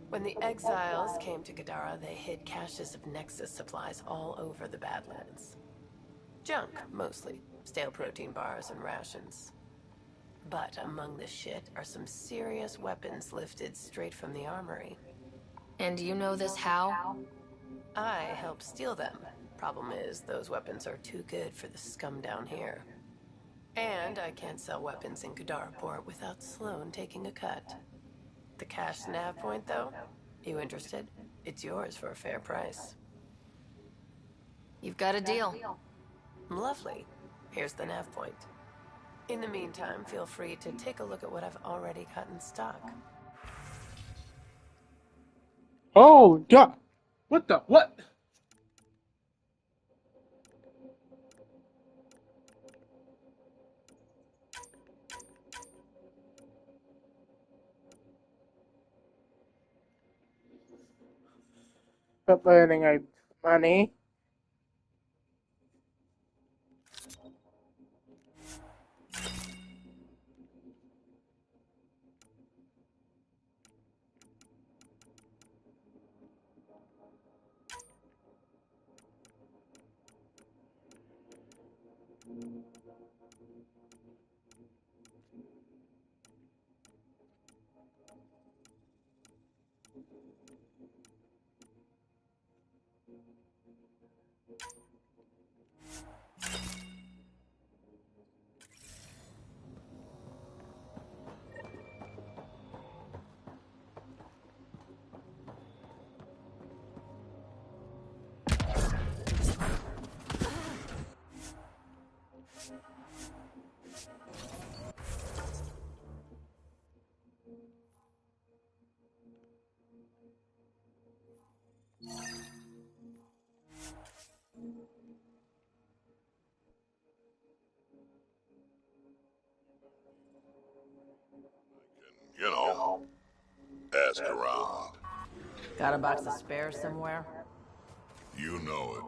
When the exiles came to Kadara, they hid caches of Nexus supplies all over the Badlands. Junk, mostly. Stale protein bars and rations. But among the shit are some serious weapons lifted straight from the armory. And you know this how? I helped steal them. Problem is, those weapons are too good for the scum down here. And I can't sell weapons in Kadaraport without Sloan taking a cut. The cash nav point, though? You interested? It's yours for a fair price. You've got a deal. Lovely. Here's the nav point. In the meantime, feel free to take a look at what I've already got in stock. Oh, God. What the? What? Stop earning money. You know, ask around. Got a box of spares somewhere? You know it.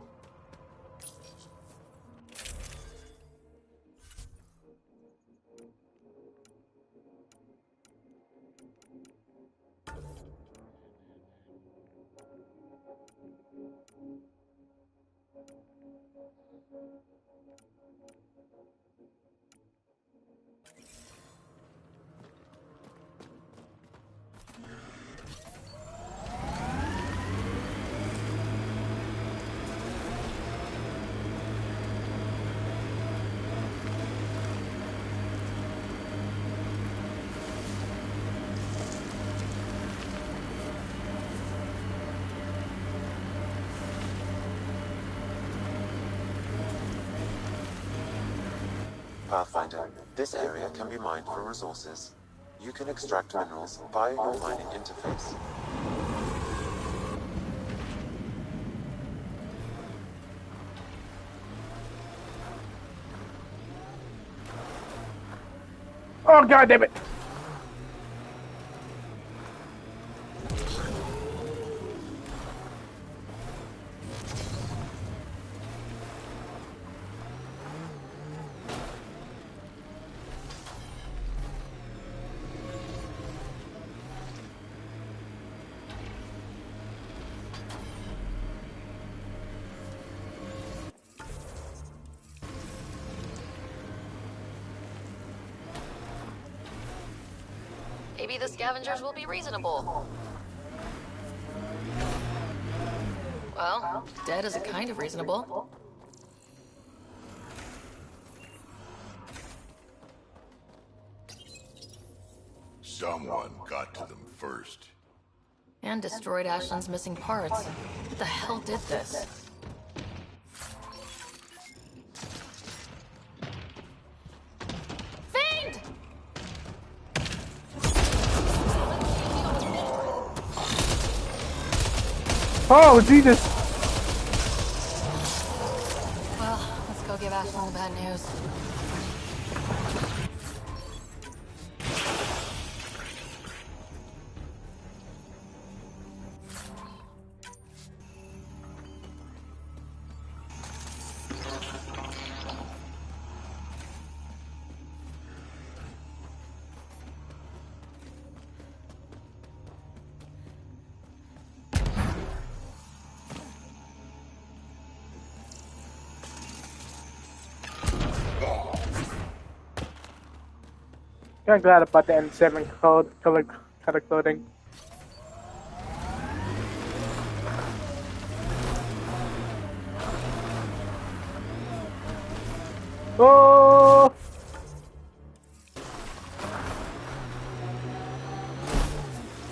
Pathfinder, this area can be mined for resources. You can extract minerals via your mining interface. Oh, God damn it. Maybe the scavengers will be reasonable. Well, dead is a kind of reasonable. Someone got to them first. And destroyed Ashland's missing parts. What the hell did this? Fiend! Oh, Jesus. Well, let's go give Ashland the bad news. I'm glad about the N7 color coding. Oh!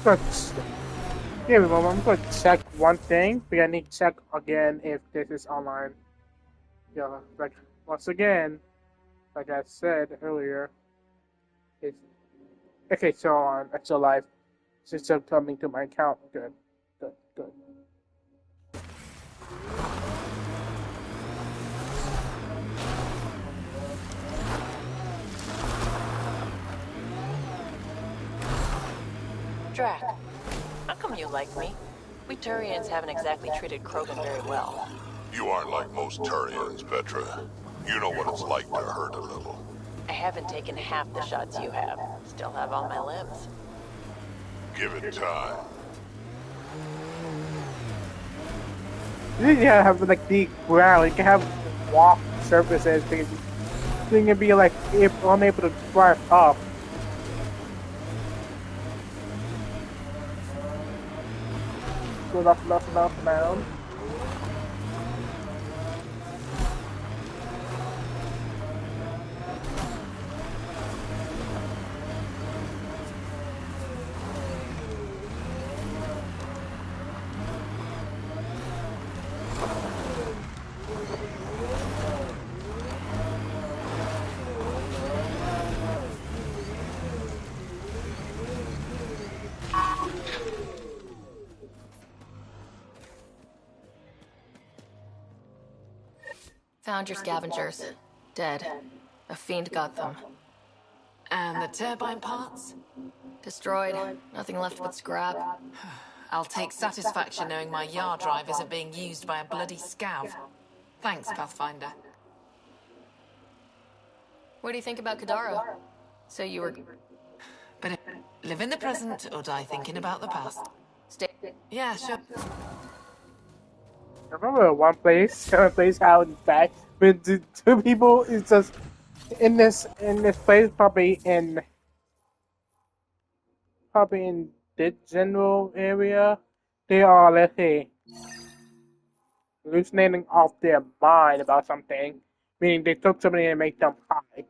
Good. Give me a moment. I'm going to check one thing. We gotta need to check again if this is online. Yeah, like once again, like I said earlier, it's okay. So on, it's alive. System coming to my account. Good, good, good. Drac, how come you like me? We Turians haven't exactly treated Krogan very well. You aren't like most Turians, Vetra. You know what it's like to hurt a little. I haven't taken half the shots you have. Still have all my limbs. Give it time. You can have like the ground. You can have walk surfaces. They can be like if unable to drive up. Good enough, man. Found your scavengers. Dead. A fiend got them. And the turbine parts? Destroyed. Nothing left but scrap. I'll take satisfaction knowing my yard drive isn't being used by a bloody scav. Thanks, Pathfinder. What do you think about Kadara? So you were... But live in the present or die thinking about the past. Yeah, sure. I remember one place how in fact when the two people is just in this place probably in the general area. They are, let's say, hallucinating off their mind about something. Meaning they took somebody and make them high.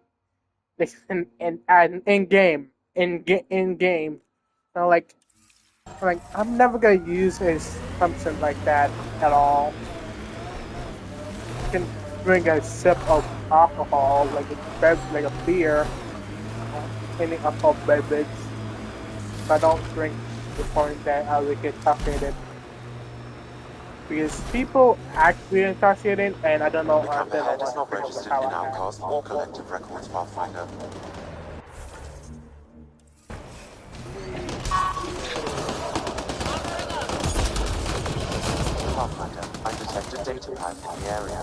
This in game. In game. Like I'm never gonna use a something like that at all. Can drink a sip of alcohol, like a beer, any alcohol beverage. But I don't drink to the point that I would get intoxicated. Because people actually intoxicated, and I don't know. The camp ahead is not registered in Outcast or Collective Records, Pathfinder. Pathfinder, I detected data pad in the area.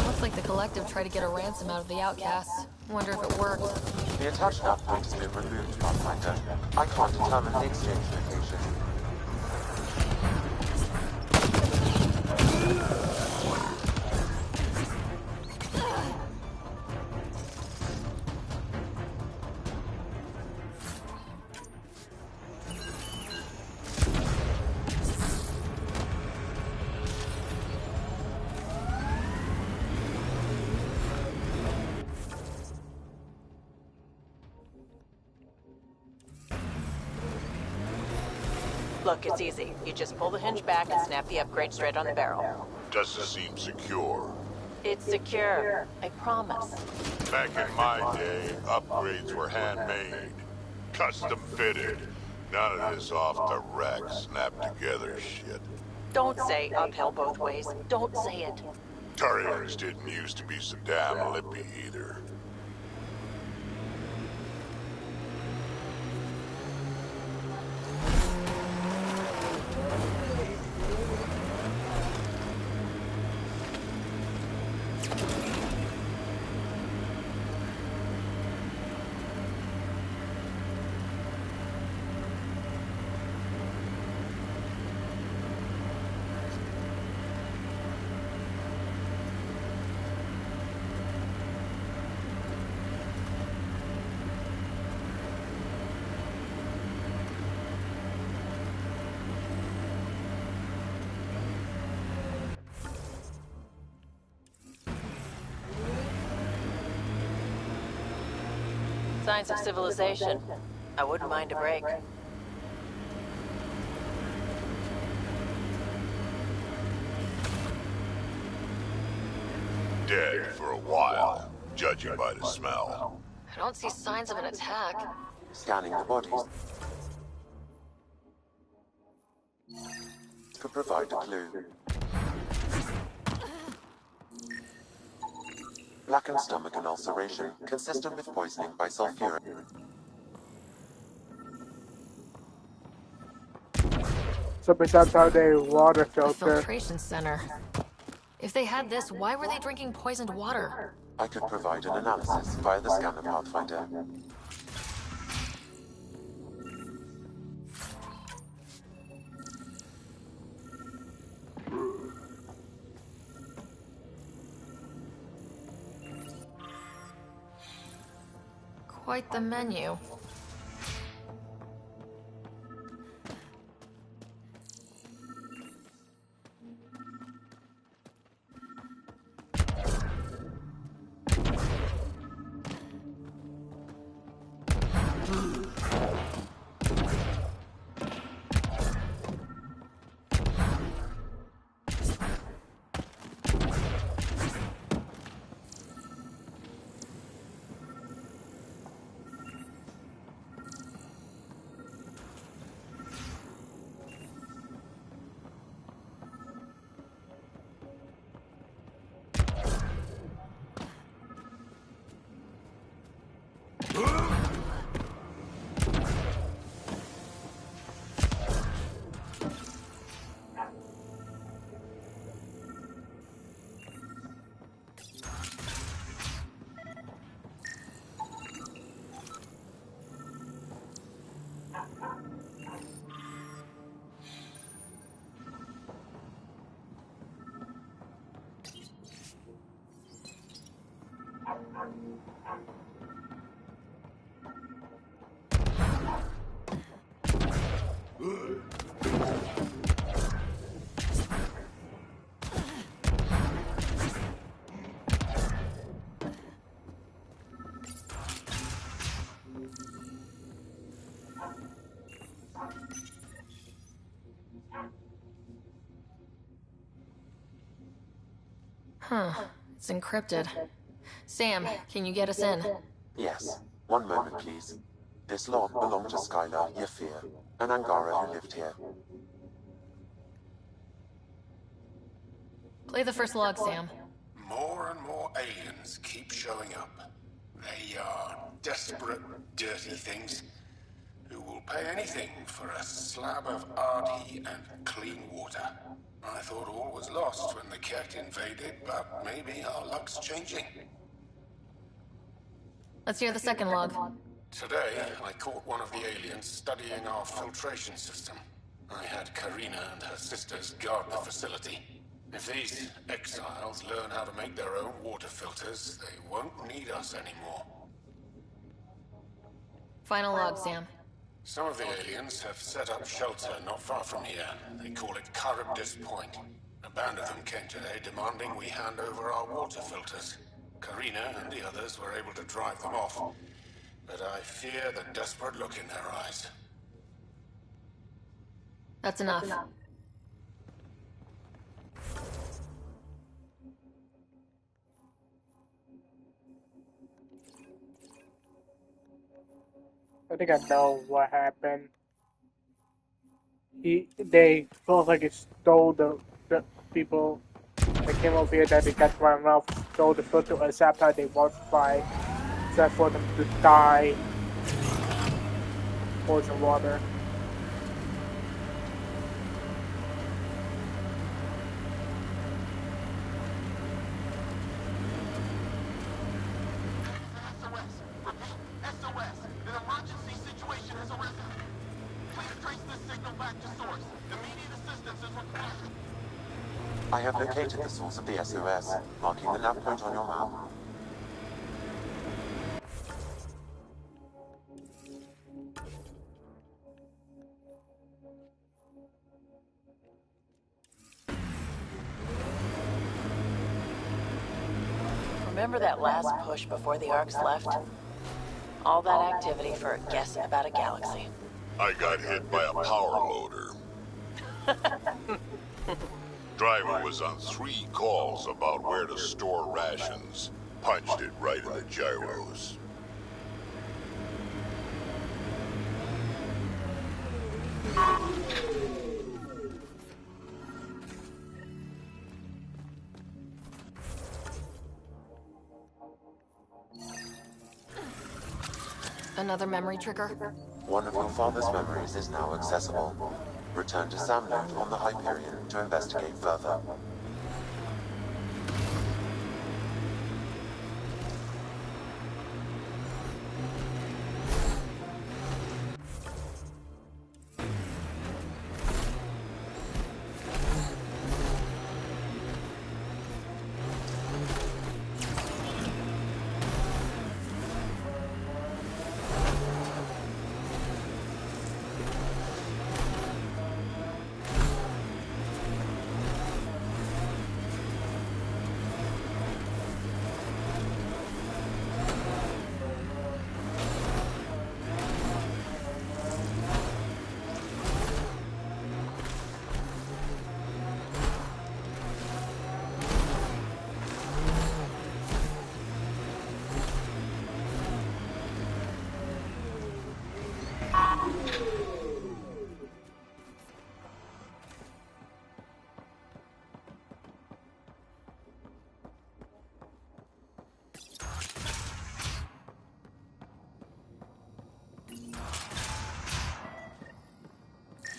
Looks like the Collective tried to get a ransom out of the outcasts. Wonder if it worked. The attached nav point has been removed, Pathfinder. I can't determine the exchange location. Look, it's easy. You just pull the hinge back and snap the upgrade straight on the barrel. Does it seem secure? It's secure. I promise. Back in my day, upgrades were handmade. Custom fitted. None of this off-the-rack, snap-together shit. Don't say uphill both ways. Don't say it. Turians didn't used to be so damn lippy either. signs of civilization. I wouldn't mind a break. Dead for a while, judging by the smell. I don't see signs of an attack. Scanning the bodies could provide a clue. Blackened stomach and ulceration, consistent with poisoning by sulfuric. So besides how they water A filter. filtration center. If they had this, why were they drinking poisoned water? I could provide an analysis via the scanner pathfinder. Quite the menu. Huh. It's encrypted. Sam, can you get us in? Yes. One moment, please. This log belonged to Skylar Yafir, an Angara who lived here. Play the first log, Sam. More and more aliens keep showing up. They are desperate, dirty things who will pay anything for a slab of Ardi and clean water. I thought all was lost when the Ket invaded, but maybe our luck's changing. Let's hear the second log. Today, I caught one of the aliens studying our filtration system. I had Karina and her sisters guard the facility. If these exiles learn how to make their own water filters, they won't need us anymore. Final log, Sam. Some of the aliens have set up shelter not far from here. They call it Charybdis Point. A band of them came today demanding we hand over our water filters. Karina and the others were able to drive them off, but I fear the desperate look in their eyes. That's enough. I think I know what happened. They felt like it stole the people that came over here that they got run off, stole the filter or except how they multiply, except for them to die. Poison water. I have located the source of the SOS, marking the nav point on your map. Remember that last push before the Arcs left? All that activity for a guess about a galaxy. I got hit by a power loader. Driver was on 3 calls about where to store rations. Punched it right in the gyros. Another memory trigger? One of your father's memories is now accessible. Return to Sam Node on the Hyperion to investigate further.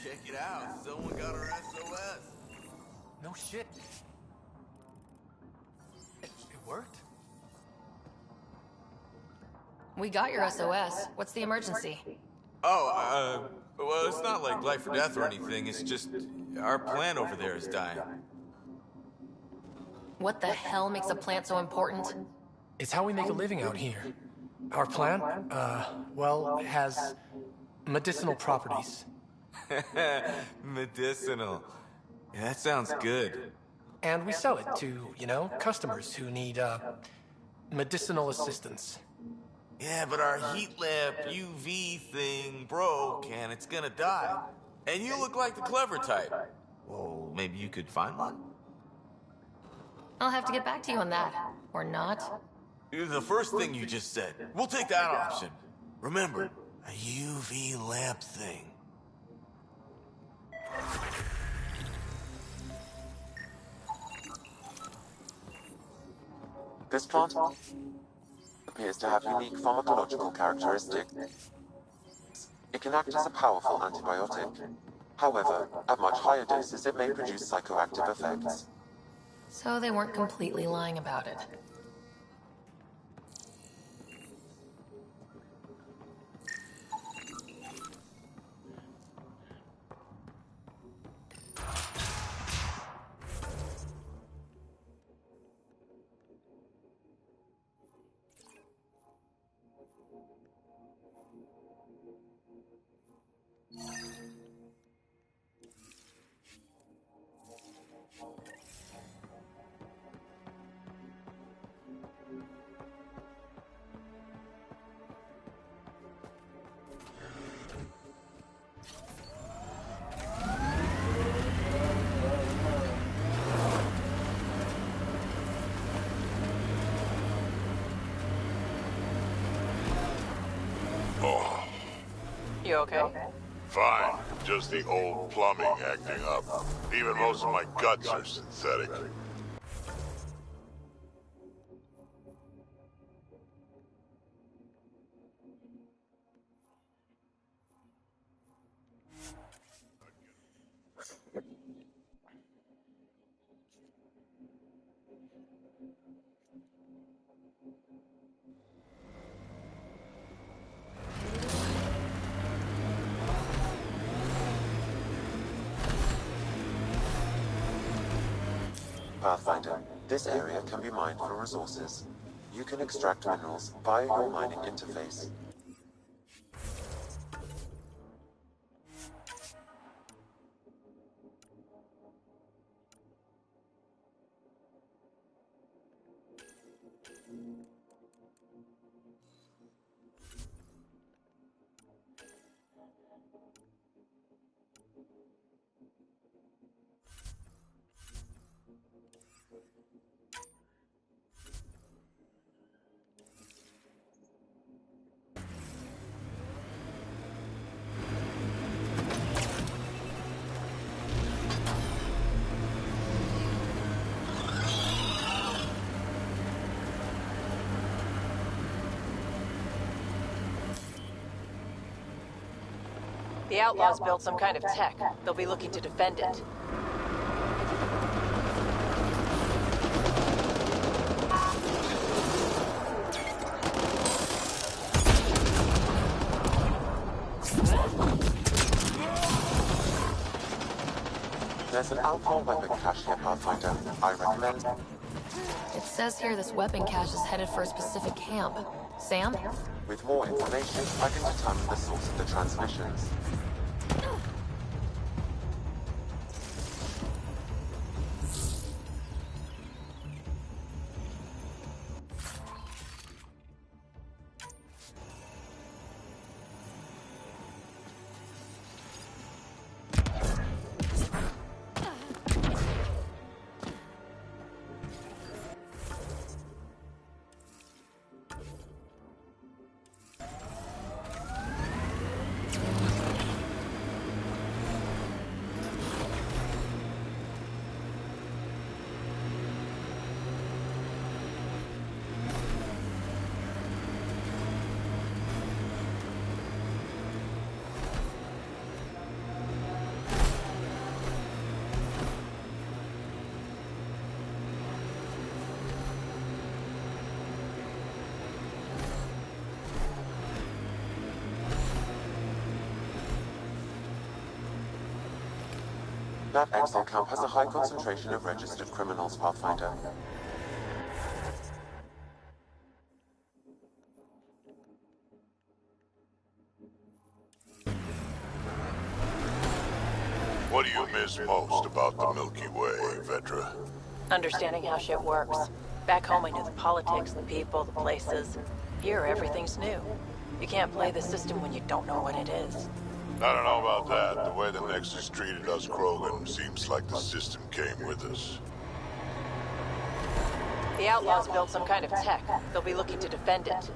Check it out. Someone got our SOS. No shit. It worked? We got your SOS. What's the emergency? Oh, well, it's not like life or death or anything. It's just our plant over there is dying. What the hell makes a plant so important? It's how we make a living out here. Our plant, well, has medicinal properties. Medicinal. Yeah, that sounds good. And we sell it to, customers who need, medicinal assistance. Yeah, but our heat lamp UV thing broke and it's gonna die. And you look like the clever type. Well, maybe you could find one? I'll have to get back to you on that. Or not. The first thing you just said. We'll take that option. Remember, a UV lamp thing. This plant appears to have unique pharmacological characteristics. It can act as a powerful antibiotic. However, at much higher doses it may produce psychoactive effects. So they weren't completely lying about it. Oh, You okay? fine. Just the old plumbing acting up. Even most of my guts are synthetic. Pathfinder, this area can be mined for resources. You can extract minerals via your mining interface. The Outlaws built some kind of tech. They'll be looking to defend it. There's an Alpha weapon cache here, Pathfinder. I recommend... It says here this weapon cache is headed for a specific camp. Sam? With more information, I can determine the source of the transmissions. That Exile camp has a high concentration of registered criminals, Pathfinder. What do you miss most about the Milky Way, Vedra? Understanding how shit works. Back home I knew the politics, the people, the places. Here everything's new. You can't play the system when you don't know what it is. I don't know about that. The way the Nexus treated us Krogan seems like the system came with us. The Outlaws built some kind of tech. They'll be looking to defend it.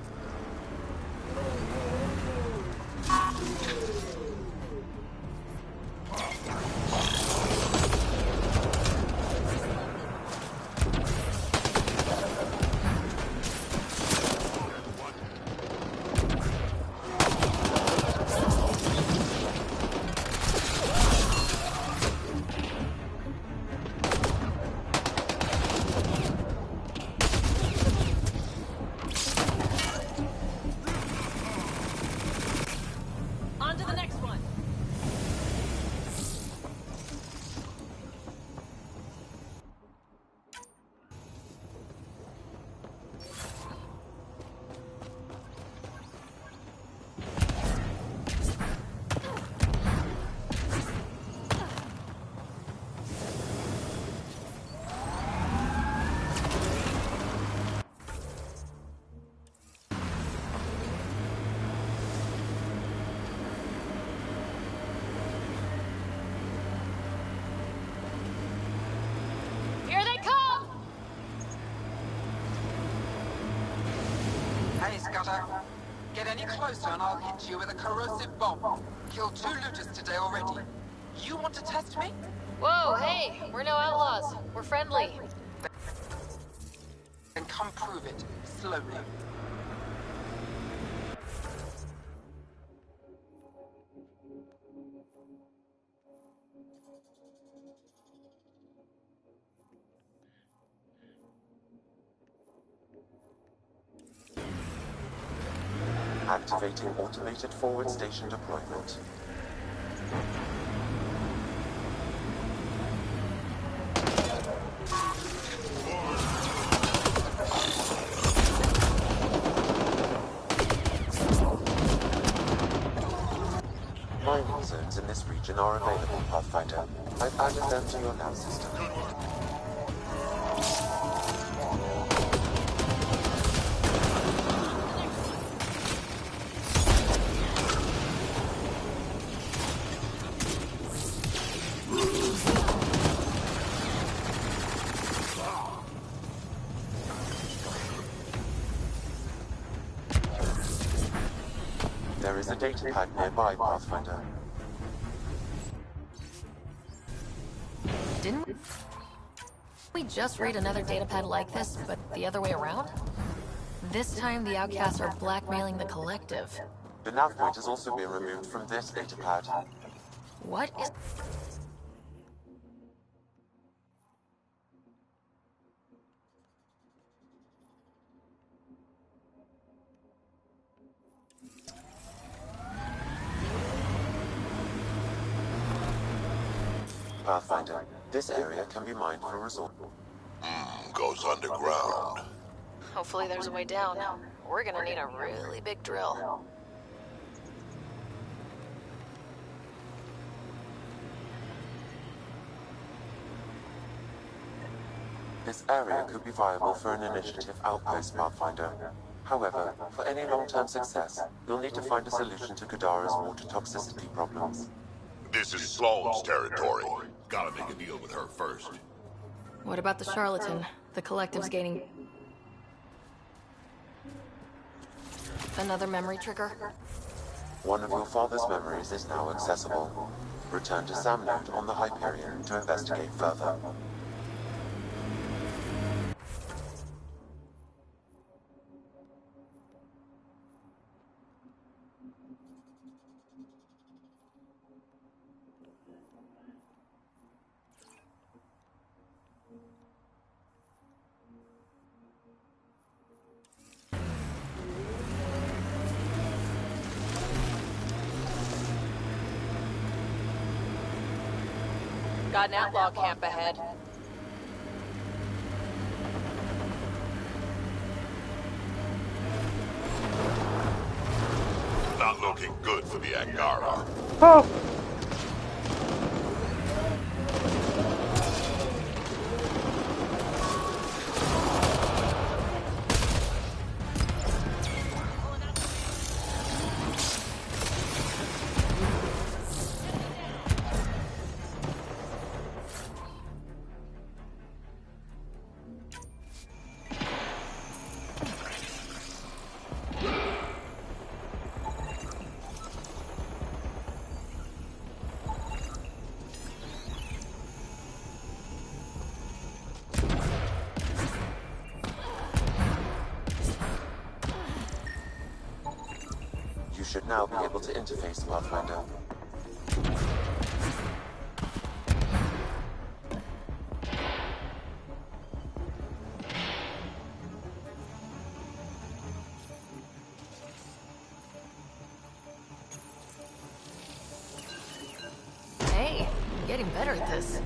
Get any closer and I'll hit you with a corrosive bomb. Killed 2 looters today already. You want to test me? Whoa, hey, we're no outlaws. We're friendly. Then come prove it, slowly. Activating automated forward station deployment. Mining zones in this region are available, Pathfinder. I've added them to your nav system. There's a data pad nearby, Pathfinder. Didn't we just read another datapad like this, but the other way around? This time the outcasts are blackmailing the collective. The nav point has also been removed from this datapad. What is... Pathfinder, this area can be mined for resources. Goes underground. Hopefully there's a way down. We're gonna need a really big drill. This area could be viable for an initiative outpost, Pathfinder. However, for any long-term success, you'll need to find a solution to Kadara's water toxicity problems. This is Sloane's territory. Gotta make a deal with her first. What about the charlatan? The collective's gaining... Another memory trigger? One of your father's memories is now accessible. Return to Sam Node on the Hyperion to investigate further. Got an outlaw camp ahead. Not looking good for the Angara. Oh! You should now be able to interface, Pathfinder. Hey, I'm getting better at this.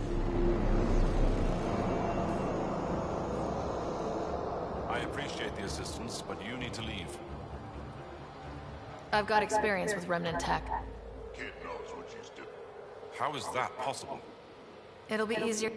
I appreciate the assistance, but you need to leave. I've got experience with remnant tech. Kid knows what she's doing. How is that possible? It'll be easier.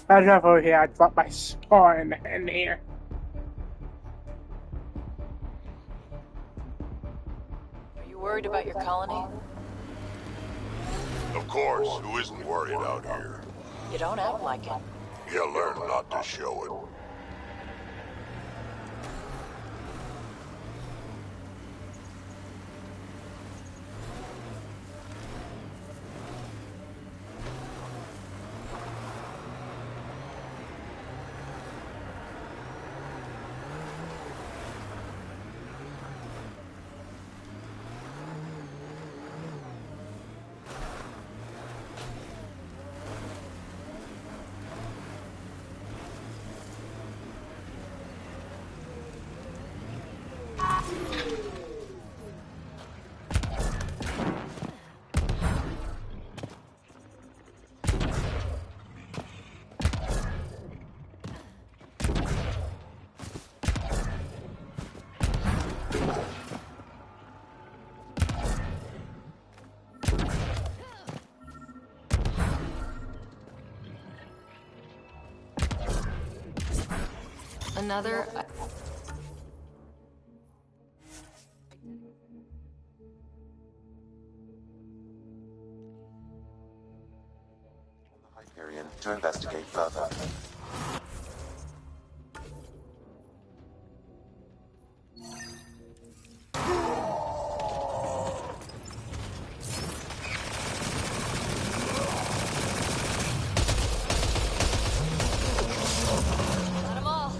I drive over here, I drop my spawn in here. Are you worried about your colony? Of course, who isn't worried out here? You don't act like it. You learn not to show it. Another... Hyperion to investigate further. Got 'em all.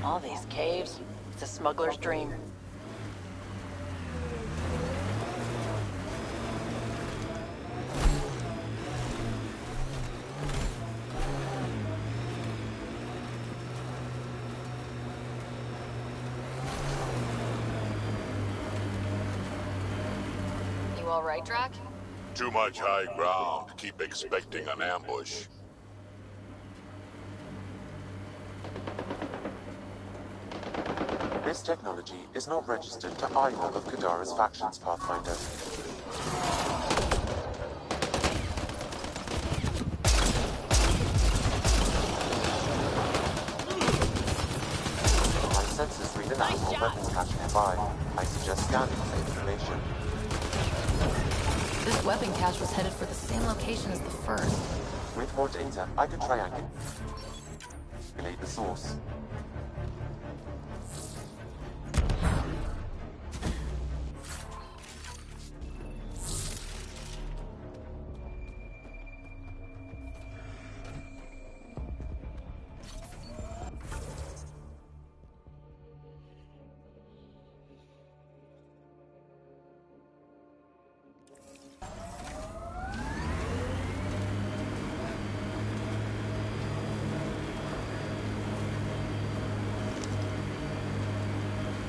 All these caves, it's a smuggler's dream. You all right, Drac? Too much high ground. Keep expecting an ambush. This technology is not registered to either of Kadara's factions, Pathfinder. My sensors read an animal weapon cache nearby. I suggest scanning for information. This weapon cache was headed for the same location as the first. With more data, I could triangulate the source.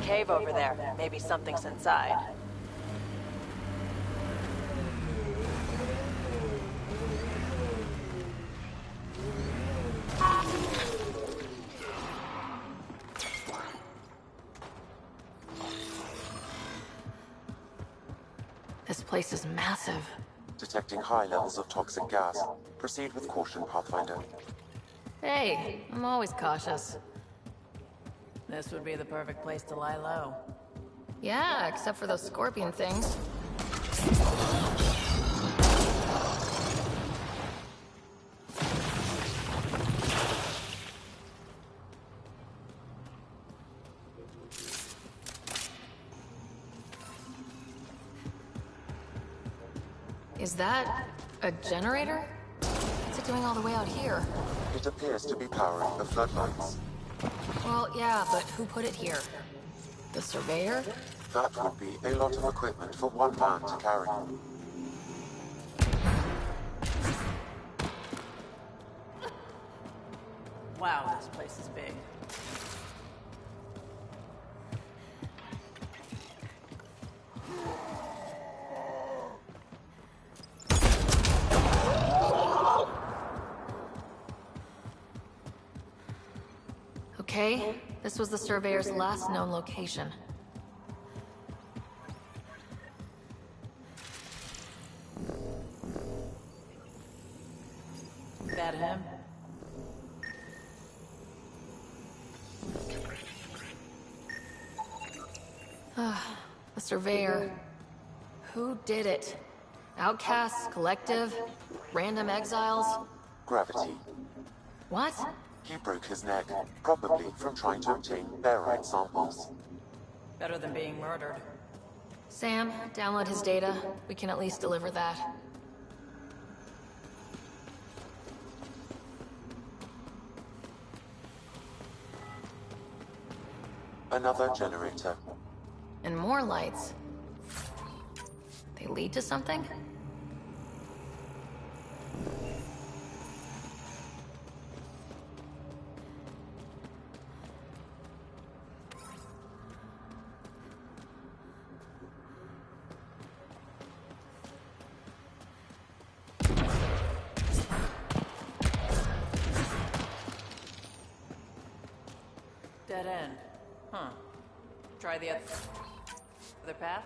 Cave over there. Maybe something's inside. This place is massive. Detecting high levels of toxic gas. Proceed with caution, Pathfinder. Hey, I'm always cautious. This would be the perfect place to lie low. Yeah, except for those scorpion things. Is that a generator? What's it doing all the way out here? It appears to be powering the floodlights. Well, yeah, but who put it here? The surveyor? That would be a lot of equipment for one man to carry. Wow, this place is big. Okay, this was the surveyor's last known location. that him? The Surveyor. Who did it? Outcasts, Collective, random exiles? Gravity. What? He broke his neck, probably from trying to obtain barite samples. Better than being murdered. Sam, download his data. We can at least deliver that. Another generator. And more lights. They lead to something? Dead end. Huh. Try the other path?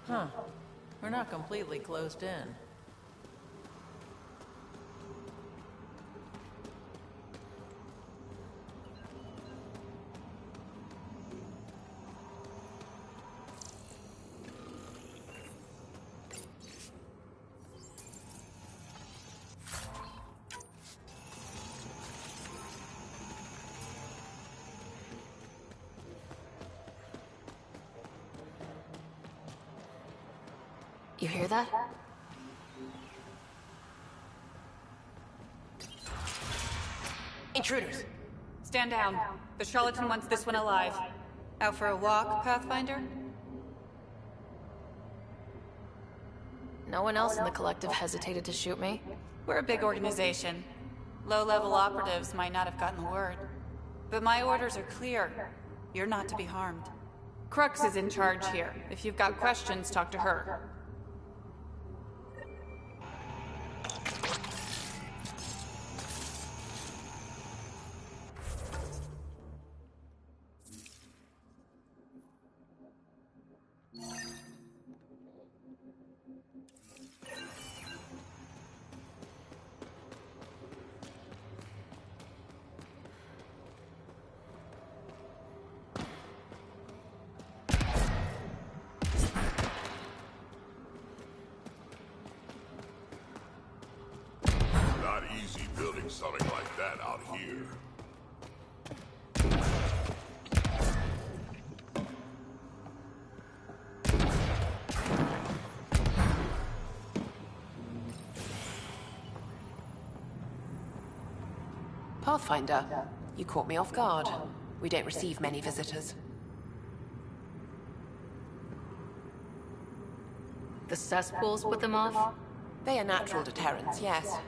Huh. We're not completely closed in. You hear that? Intruders! Stand down. The charlatan wants this one alive. Out for a walk, Pathfinder? No one else in the Collective hesitated to shoot me. We're a big organization. Low-level operatives might not have gotten the word. But my orders are clear. You're not to be harmed. Crux is in charge here. If you've got questions, talk to her. Not easy building something like that out here. Pathfinder, you caught me off guard. We don't receive many visitors. The cesspools put them off? They are natural deterrents, yes.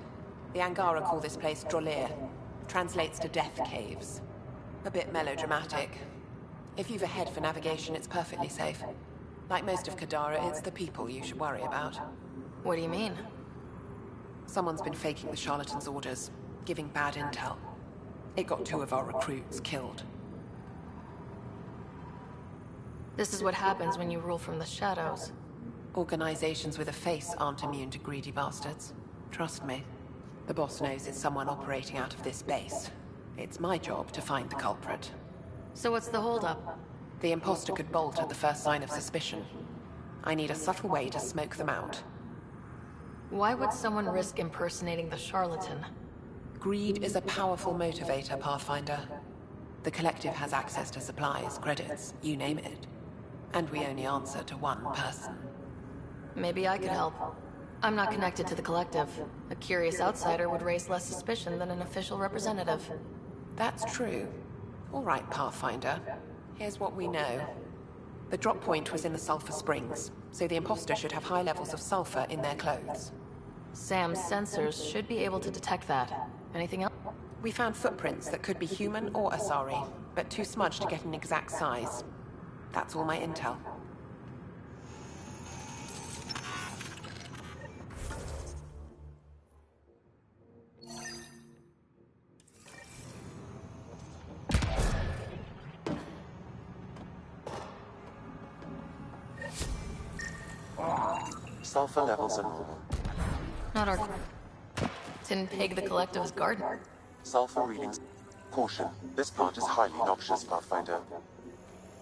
The Angara call this place Drolir. Translates to death caves. A bit melodramatic. If you've a head for navigation, it's perfectly safe. Like most of Kadara, it's the people you should worry about. What do you mean? Someone's been faking the charlatan's orders, giving bad intel. It got 2 of our recruits killed. This is what happens when you rule from the shadows. Organizations with a face aren't immune to greedy bastards. Trust me. The boss knows it's someone operating out of this base. It's my job to find the culprit. So what's the holdup? The imposter could bolt at the first sign of suspicion. I need a subtle way to smoke them out. Why would someone risk impersonating the charlatan? Greed is a powerful motivator, Pathfinder. The Collective has access to supplies, credits, you name it. And we only answer to one person. Maybe I could help. I'm not connected to the Collective. A curious outsider would raise less suspicion than an official representative. That's true. All right, Pathfinder. Here's what we know. The drop point was in the sulfur springs, so the imposter should have high levels of sulfur in their clothes. Sam's sensors should be able to detect that. Anything else? We found footprints that could be human or Asari, but too smudged to get an exact size. That's all my intel. Sulfur levels are normal. Not our... Didn't peg the Collective's garden. Sulfur readings. Caution. This plant is highly noxious, Pathfinder.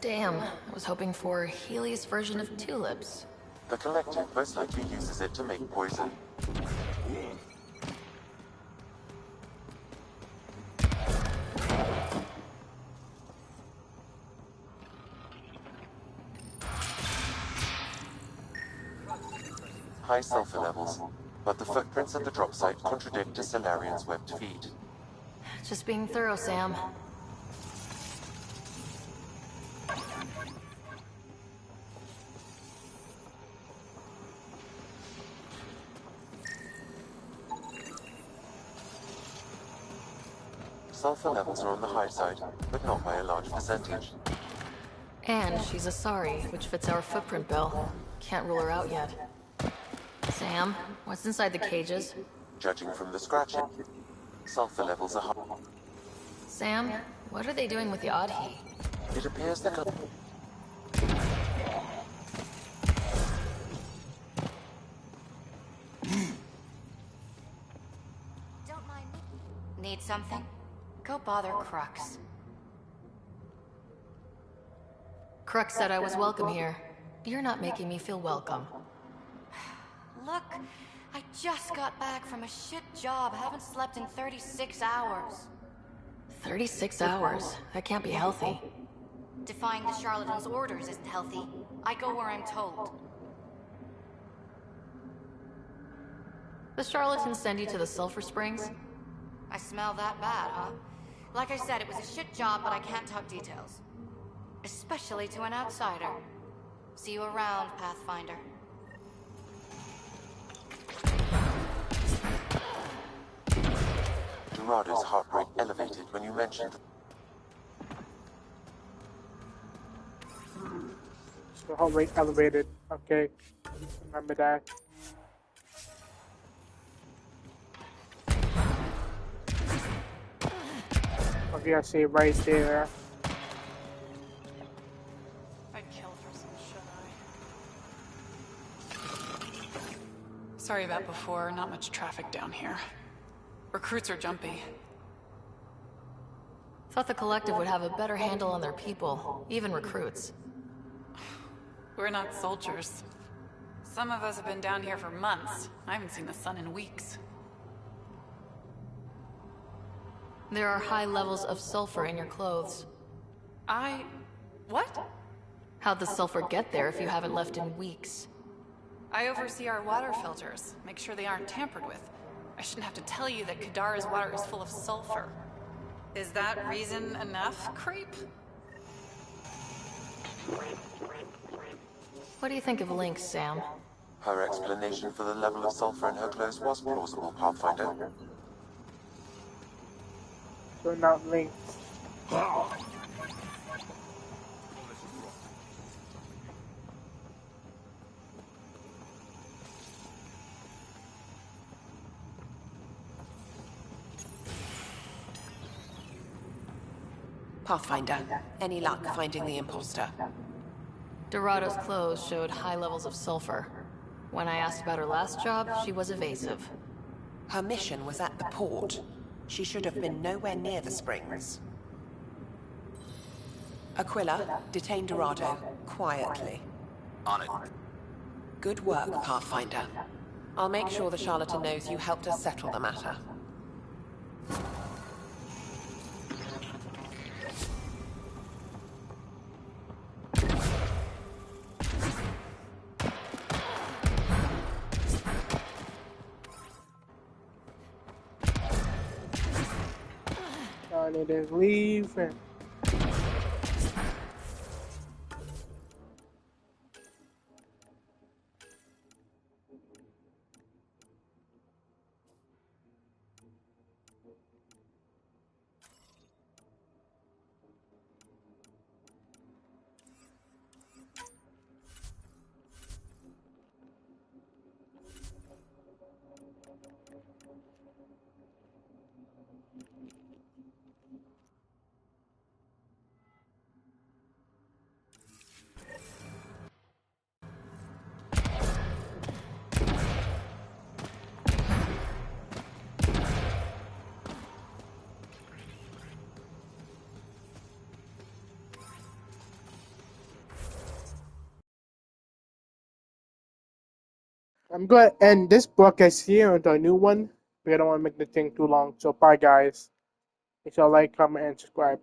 Damn, I was hoping for Healy's version of tulips. The Collective most likely uses it to make poison. High sulfur levels, but the footprints at the drop site contradict a Solarian's webbed feet. Just being thorough, Sam. Sulfur levels are on the high side, but not by a large percentage. And she's Asari, which fits our footprint bill. Can't rule her out yet. Sam, what's inside the cages? Judging from the scratching, sulfur levels are high. Sam, what are they doing with the Oddhe? It appears that... Don't mind me. Need something? Go bother Crux. Crux said I was welcome here. You're not making me feel welcome. Look, I just got back from a shit job. I haven't slept in 36 hours. 36 hours? That can't be healthy. Defying the charlatan's orders isn't healthy. I go where I'm told. The charlatans send you to the sulfur springs? I smell that bad, huh? Like I said, it was a shit job, but I can't talk details. Especially to an outsider. See you around, Pathfinder. Dorado's heart rate elevated when you mentioned... The heart rate elevated. Okay. Remember that. Okay, I see it right there. I'd kill for some shit. Sorry about before. Not much traffic down here. Recruits are jumpy. Thought the Collective would have a better handle on their people, even recruits. We're not soldiers. Some of us have been down here for months. I haven't seen the sun in weeks. There are high levels of sulfur in your clothes. What? How'd the sulfur get there if you haven't left in weeks? I oversee our water filters. Make sure they aren't tampered with. I shouldn't have to tell you that Kadara's water is full of sulfur. Is that reason enough, creep? What do you think of Lynx, Sam? Her explanation for the level of sulfur in her clothes was plausible, Pathfinder. So not linked. Pathfinder, any luck finding the imposter? Dorado's clothes showed high levels of sulfur. When I asked about her last job, she was evasive. Her mission was at the port. She should have been nowhere near the springs. Aquila, detain Dorado, quietly. On it. Good work, Pathfinder. I'll make sure the charlatan knows you helped us settle the matter. I need to leave. And I'm going to end this broadcast here until a new one. Because I don't want to make the thing too long. So bye, guys. Make sure to like, comment, and subscribe.